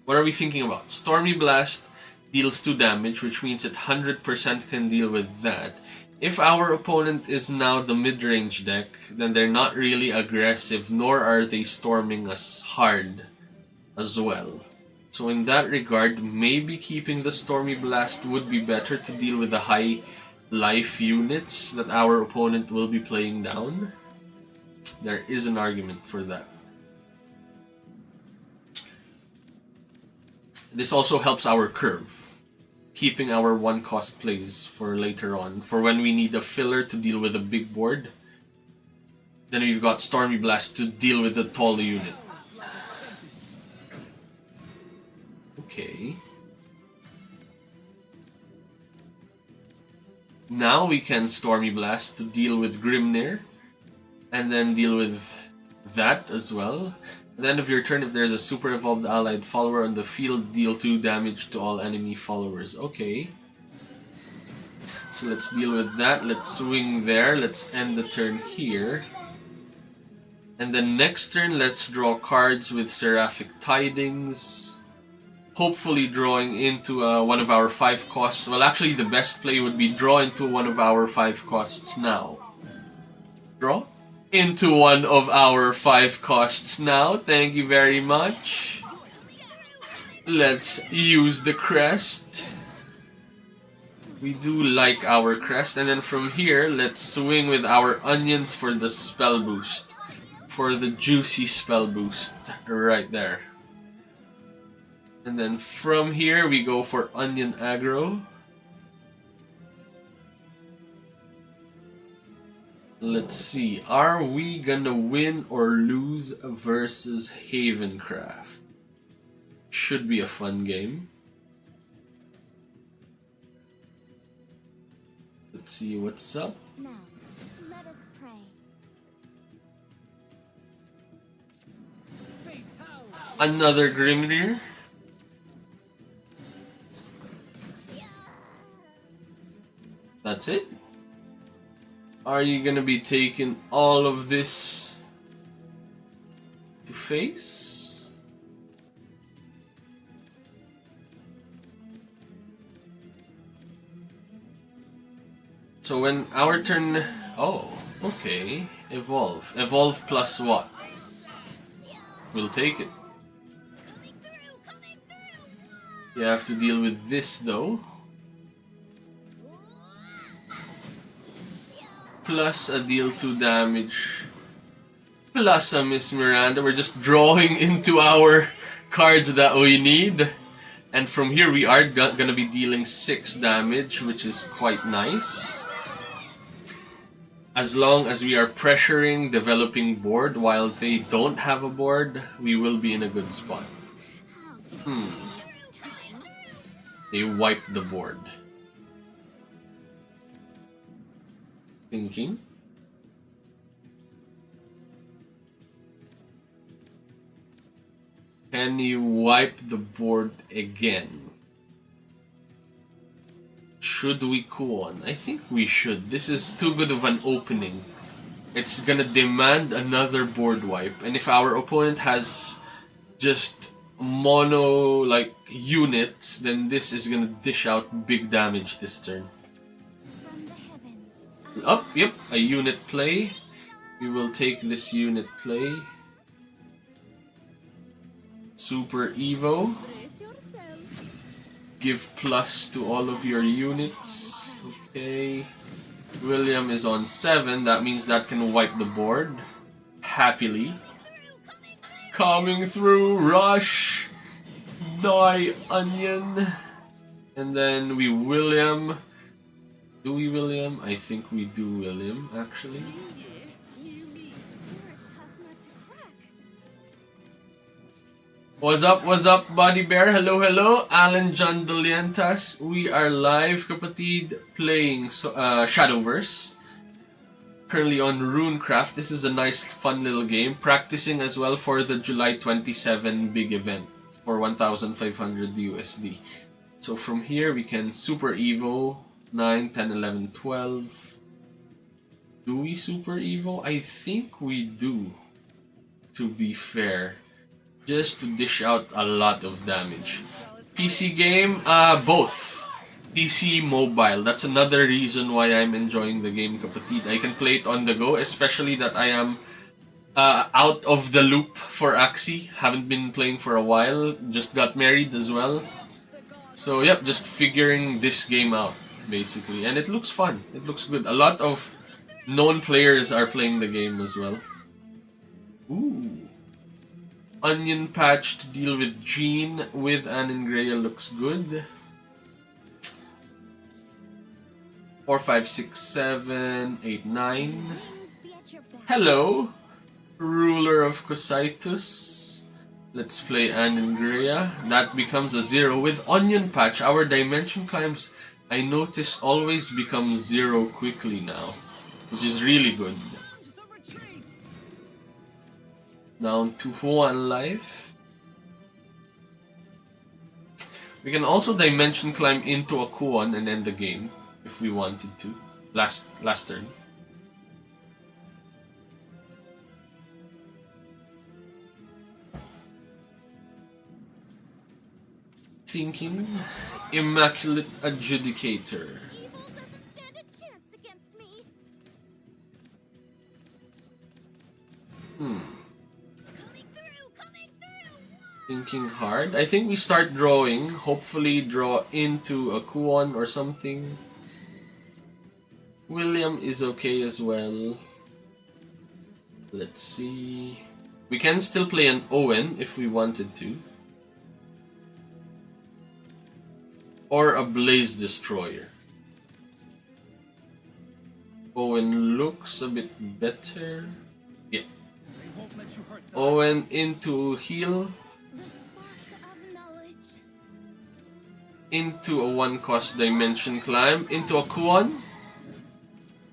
What are we thinking about? Stormy Blast deals 2 damage, which means it 100% can deal with that. If our opponent is now the mid-range deck, then they're not really aggressive, nor are they storming us hard as well. So in that regard, maybe keeping the Stormy Blast would be better to deal with the high life units that our opponent will be playing down. There is an argument for that. This also helps our curve, keeping our 1-cost plays for later on, for when we need a filler to deal with a big board. Then we've got Stormy Blast to deal with the tall unit. Okay. Now we can Stormy Blast to deal with Grimnir, and then deal with that as well. At the end of your turn, if there's a super evolved allied follower on the field, deal 2 damage to all enemy followers. Okay. So let's deal with that. Let's swing there. Let's end the turn here. And then next turn, let's draw cards with Seraphic Tidings. Hopefully drawing into one of our 5 costs. Well, actually, the best play would be draw into one of our 5 costs now. Draw into one of our 5 costs now. Thank you very much. Let's use the crest. We do like our crest. And then from here, let's swing with our onions for the spell boost. For the juicy spell boost. Right there. And then from here, we go for onion aggro. Let's see, are we gonna win or lose versus Havencraft? Should be a fun game. Let's see what's up. Now, let us pray. Another Grimnir. That's it? Are you gonna be taking all of this to face? So when our turn... Oh, okay. Evolve. Evolve plus what? We'll take it. You have to deal with this though. Plus a deal 2 damage. Plus a Miss Miranda. We're just drawing into our cards that we need. And from here we are gonna be dealing 6 damage, which is quite nice. As long as we are pressuring developing board while they don't have a board, we will be in a good spot. They wiped the board. Thinking. Can you wipe the board again? Should we Kuon? I think we should. This is too good of an opening. It's gonna demand another board wipe. And if our opponent has just mono like units, then this is gonna dish out big damage this turn. Up, yep, a unit play. We will take this unit play. Super Evo. Give plus to all of your units. Okay. William is on 7. That means that can wipe the board. Happily. Coming through. Rush. Die, Onion. And then we William. Do we William? I think we do William, actually. What's up, Body Bear? Hello, hello. Alan John Dolientas. We are live, kapatid, playing Shadowverse. Currently on Runecraft. This is a nice, fun little game. Practicing as well for the July 27 big event for 1,500 USD. So from here, we can Super Evo 9, 10, 11, 12. Do we Super Evo? I think we do, to be fair. Just to dish out a lot of damage. PC game? Both. PC mobile. That's another reason why I'm enjoying the game, kapatid. I can play it on the go, especially that I am out of the loop for Axie. Haven't been playing for a while. Just got married as well. So yep, just figuring this game out, basically. And it looks fun. It looks good. A lot of known players are playing the game as well. Ooh. Onion patch to deal with Jean with Anangrea looks good. 4, 5, 6, 7, 8, 9. Hello, ruler of Cositus. Let's play Anangrea. That becomes a 0 with Onion patch. Our dimension climbs, I notice, always become 0 quickly now, which is really good. Down to 1 life. We can also dimension climb into a Kuon and end the game if we wanted to. Last turn. Thinking. Immaculate Adjudicator. Evil doesn't stand a chance against me. Coming through. Thinking hard. I think we start drawing. Hopefully draw into a Kuon or something. William is okay as well. Let's see. We can still play an Owen if we wanted to. Or a Blaze Destroyer. Owen looks a bit better. Yeah. Owen into heal. The spark of knowledge. Into a 1-cost dimension climb. Into a Kuon.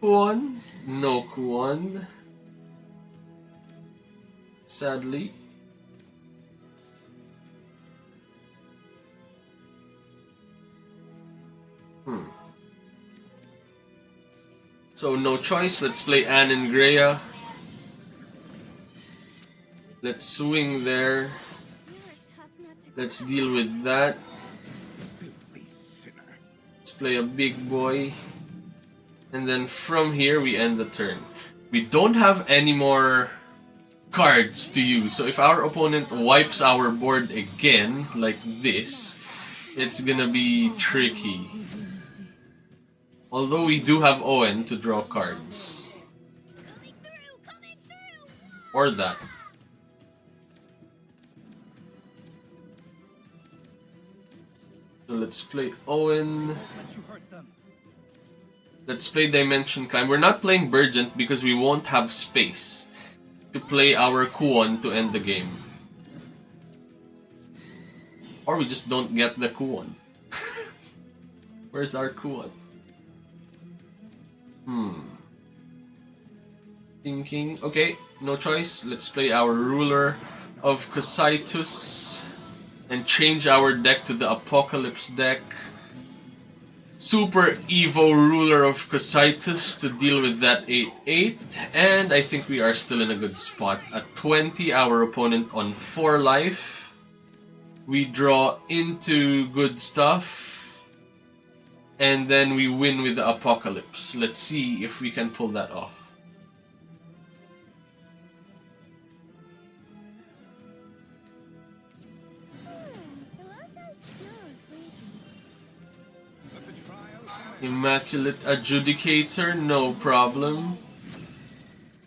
Kuon. No Kuon. Sadly. So no choice, let's play Anne and Greya. Let's swing there. You're a tough nut to Let's deal with that. Let's play a big boy. And then from here we end the turn. We don't have any more cards to use. So if our opponent wipes our board again, like this, it's gonna be tricky. Although we do have Owen to draw cards. coming through. Or that. So let's play Owen. Let's play Dimension Climb. We're not playing Burgent because we won't have space to play our Kuon to end the game. Or we just don't get the Kuon. Where's our Kuon? Thinking. Okay, no choice. Let's play our Ruler of Cosaitus and change our deck to the Apocalypse deck. Super Evo Ruler of Cosaitus to deal with that 8/8, and I think we are still in a good spot. At 20, our opponent on 4 life. We draw into good stuff, and then we win with the Apocalypse. Let's see if we can pull that off. Immaculate Adjudicator, no problem.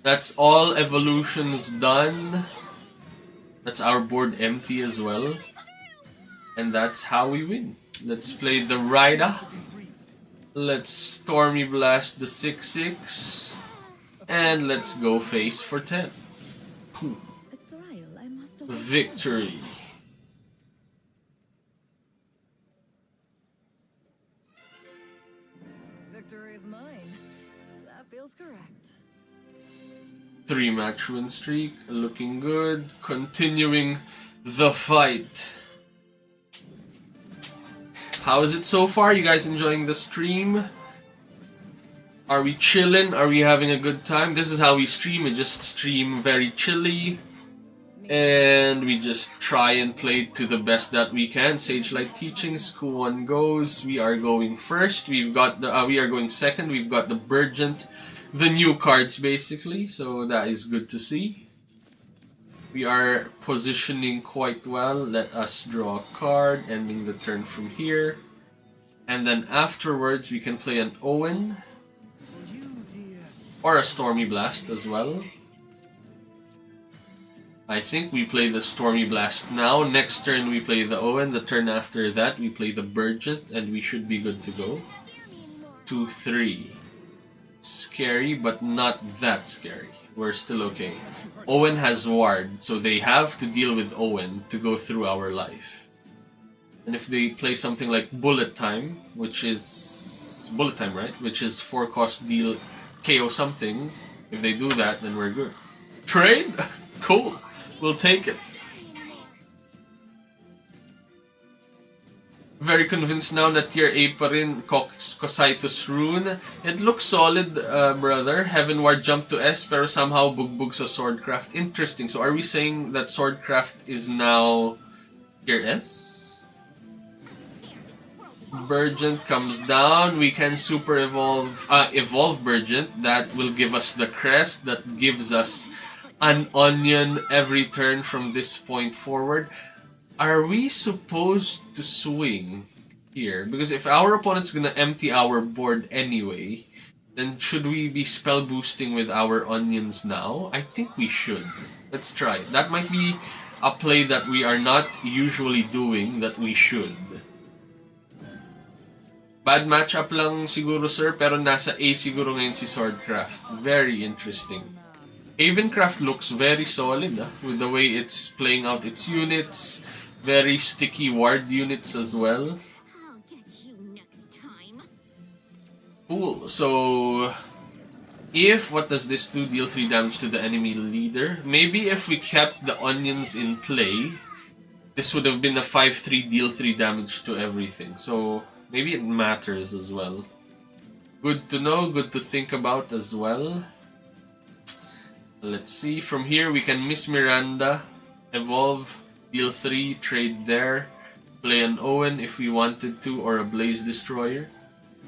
That's all evolutions done. That's our board empty as well. And that's how we win. Let's play the Rida. Let's Stormy Blast the 6/6. And let's go face for 10. Victory. Victory is mine. That feels correct. 3-match win streak, looking good. Continuing the fight. How is it so far? You guys enjoying the stream? Are we chilling? Are we having a good time? This is how we stream. We just stream very chilly. And we just try and play to the best that we can. Sage Light Teachings, Kuon goes. We are going first. We've got the we are going second. We've got the Burgent, the new cards basically. So that is good to see. We are positioning quite well. Let us draw a card, ending the turn from here. And then afterwards we can play an Owen. Or a Stormy Blast as well. I think we play the Stormy Blast now. Next turn we play the Owen. The turn after that we play the Burgent. And we should be good to go. 2-3. Scary, but not that scary. We're still okay. Owen has Ward, so they have to deal with Owen to go through our life. And if they play something like Bullet Time, which is... Bullet Time, right? Which is 4-cost deal KO something. If they do that, then we're good. Trade? Cool. We'll take it. Very convinced now that tier A pa rin Cositus Rune. It looks solid, brother. Heavenward jump to S pero somehow bugbog sa Swordcraft. Interesting. So are we saying that Swordcraft is now tier S? Burgent comes down. We can super evolve Burgent. That will give us the crest. That gives us an onion every turn from this point forward. Are we supposed to swing here? Because if our opponent's gonna empty our board anyway, then should we be spell boosting with our onions now? I think we should. Let's try. That might be a play that we are not usually doing that we should. Bad matchup lang siguro, sir, pero nasa A siguro ngayon si Swordcraft. Very interesting. Havencraft looks very solid with the way it's playing out its units. Very sticky ward units as well. I'll get you next time. Cool. So, what does this do? Deal 3 damage to the enemy leader. Maybe if we kept the onions in play, this would have been a 5-3 deal 3 damage to everything. So, maybe it matters as well. Good to know, good to think about as well. Let's see. From here, we can Miss Miranda, evolve, deal 3, trade there, play an Owen if we wanted to, or a Blaze Destroyer.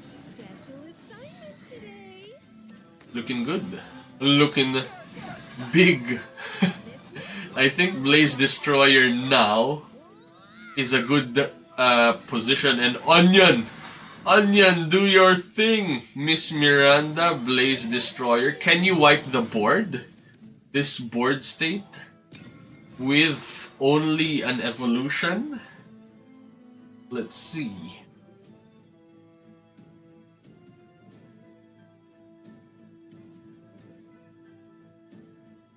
Special assignment today. Looking good. Looking big. I think Blaze Destroyer now is a good position. And Onion! Onion, do your thing! Miss Miranda, Blaze Destroyer. Can you wipe the board? This board state? With only an evolution? Let's see.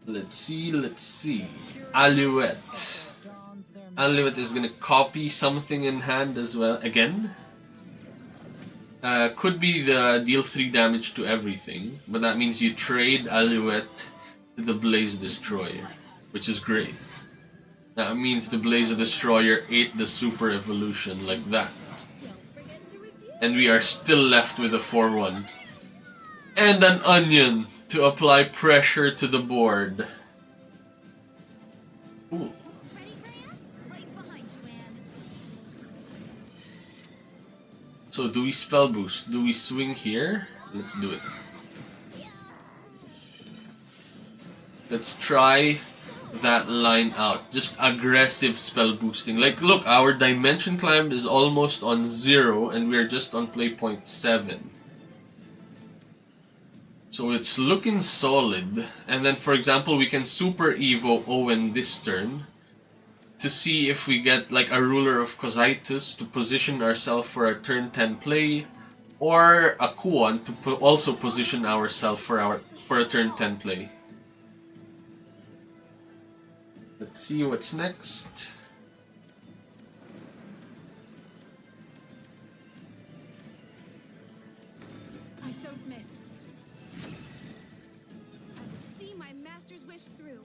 Let's see. Alouette. Alouette is gonna copy something in hand as well. Again? Could be the deal 3 damage to everything, but that means you trade Alouette to the Blaze Destroyer, which is great. That means the Blaze Destroyer ate the Super Evolution like that. And we are still left with a 4-1. And an Onion to apply pressure to the board. Ooh. So do we spell boost? Do we swing here? Let's do it. Let's try that line out. Just aggressive spell boosting. Like, look, our dimension climb is almost on 0 and we're just on play point 7. So it's looking solid. And then, for example, we can Super Evo Owen this turn to see if we get like a Ruler of Cositus to position ourselves for a turn 10 play, or a Kuon to also position ourselves for a turn 10 play. Let's see what's next. I don't miss. I will see my master's wish through.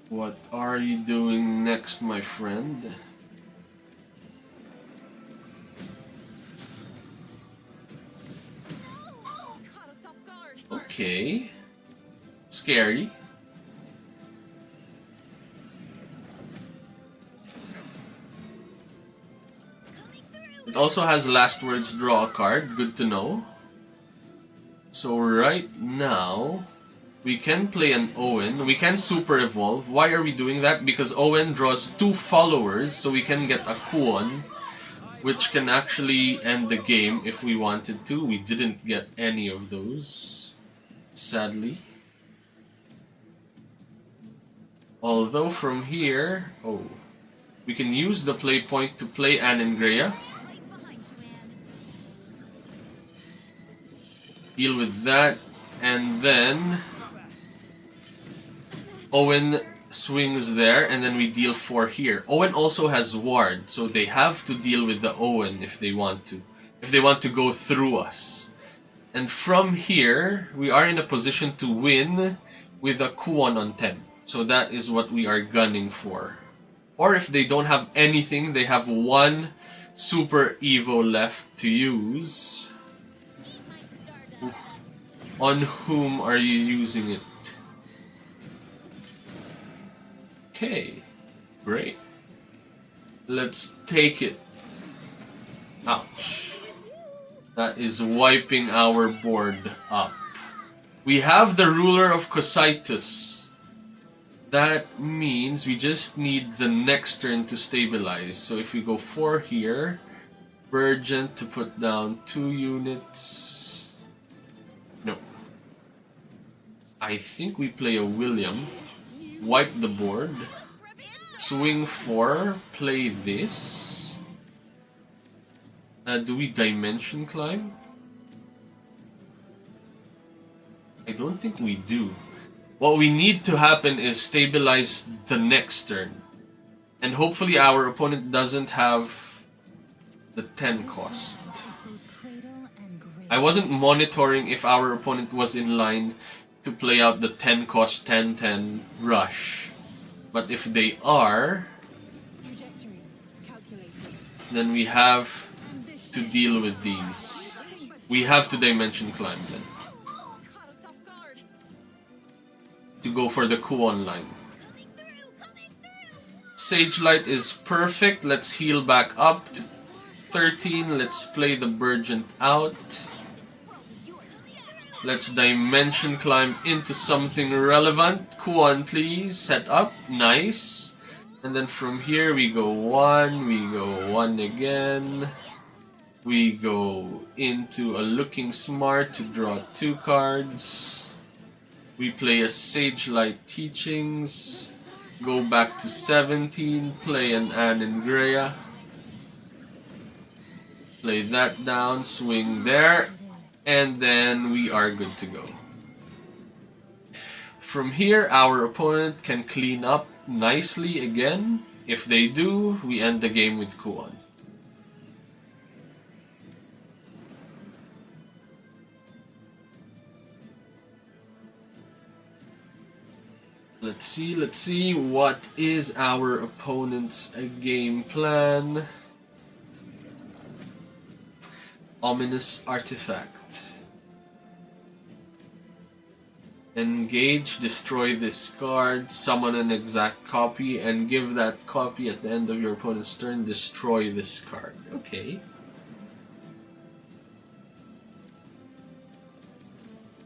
What are you doing next, my friend? Caught us off guard. Okay. Scary. It also has last words draw a card. Good to know. So right now, we can play an Owen. We can super evolve. Why are we doing that? Because Owen draws 2 followers, so we can get a Kuon, which can actually end the game if we wanted to. We didn't get any of those, sadly. Although from here, we can use the play point to play Annengrea. Deal with that, and then Owen swings there, and then we deal 4 here. Owen also has ward, so they have to deal with the Owen if they want to. If they want to go through us. And from here, we are in a position to win with a Kuon on 10. So that is what we are gunning for. Or if they don't have anything, they have one Super Evo left to use. On whom are you using it? Okay, great. Let's take it. Ouch. That is wiping our board up. We have the ruler of Cositus. That means we just need the next turn to stabilize. So if we go 4 here, Burgent to put down 2 units. No. I think we play a William. Wipe the board. Swing 4, play this. Do we dimension climb? I don't think we do. What we need to happen is stabilize the next turn. And hopefully our opponent doesn't have the 10 cost. I wasn't monitoring if our opponent was in line to play out the 10 cost 10-10 rush. But if they are, then we have to deal with these. We have to dimension climb then. To go for the Kuon line. Sage Light is perfect. Let's heal back up to 13. Let's play the Burgent out. Let's dimension climb into something relevant. Kuon, please. Set up. Nice. And then from here we go 1. We go 1 again. We go into a Looking Smart to draw 2 cards. We play a Sage Light Teachings. Go back to 17. Play an Anne and Greya. Play that down. Swing there. And then we are good to go. From here, our opponent can clean up nicely again. If they do, we end the game with Kuon. Let's see, what is our opponent's game plan? Ominous Artifact. Engage, destroy this card, summon an exact copy, and give that copy at the end of your opponent's turn, destroy this card. Okay.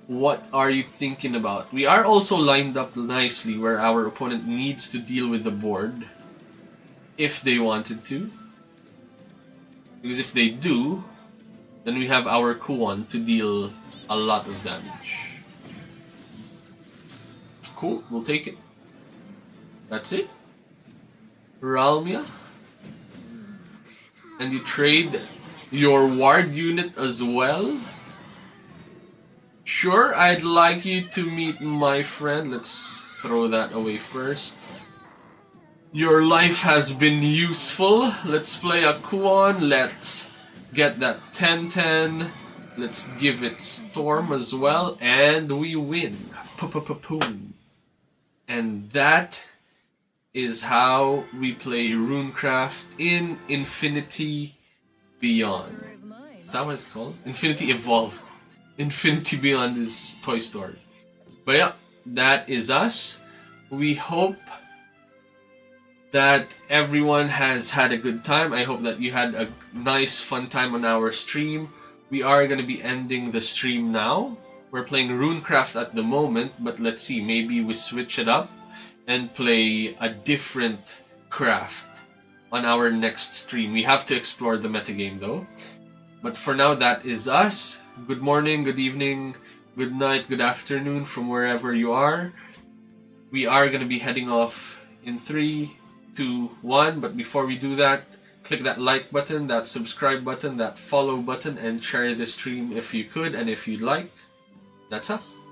What are you thinking about? We are also lined up nicely where our opponent needs to deal with the board if they wanted to. Because if they do, then we have our Kuon to deal a lot of damage. Cool, we'll take it. That's it. Ralmia. And you trade your ward unit as well. Sure, I'd like you to meet my friend. Let's throw that away first. Your life has been useful. Let's play a Kuon. Let's get that 10-10. Let's give it Storm as well. And we win. Boom. And that is how we play Runecraft in Infinity Beyond. Is that what it's called? Infinity Evolved. Infinity Beyond is Toy Story. But yeah, that is us. We hope that everyone has had a good time. I hope that you had a nice fun time on our stream. We are going to be ending the stream now. We're playing Runecraft at the moment, but let's see, maybe we switch it up and play a different craft on our next stream. We have to explore the metagame though. But for now, that is us. Good morning, good evening, good night, good afternoon from wherever you are. We are going to be heading off in 3, 2, 1. But before we do that, click that like button, that subscribe button, that follow button, and share the stream if you could and if you'd like. That's us.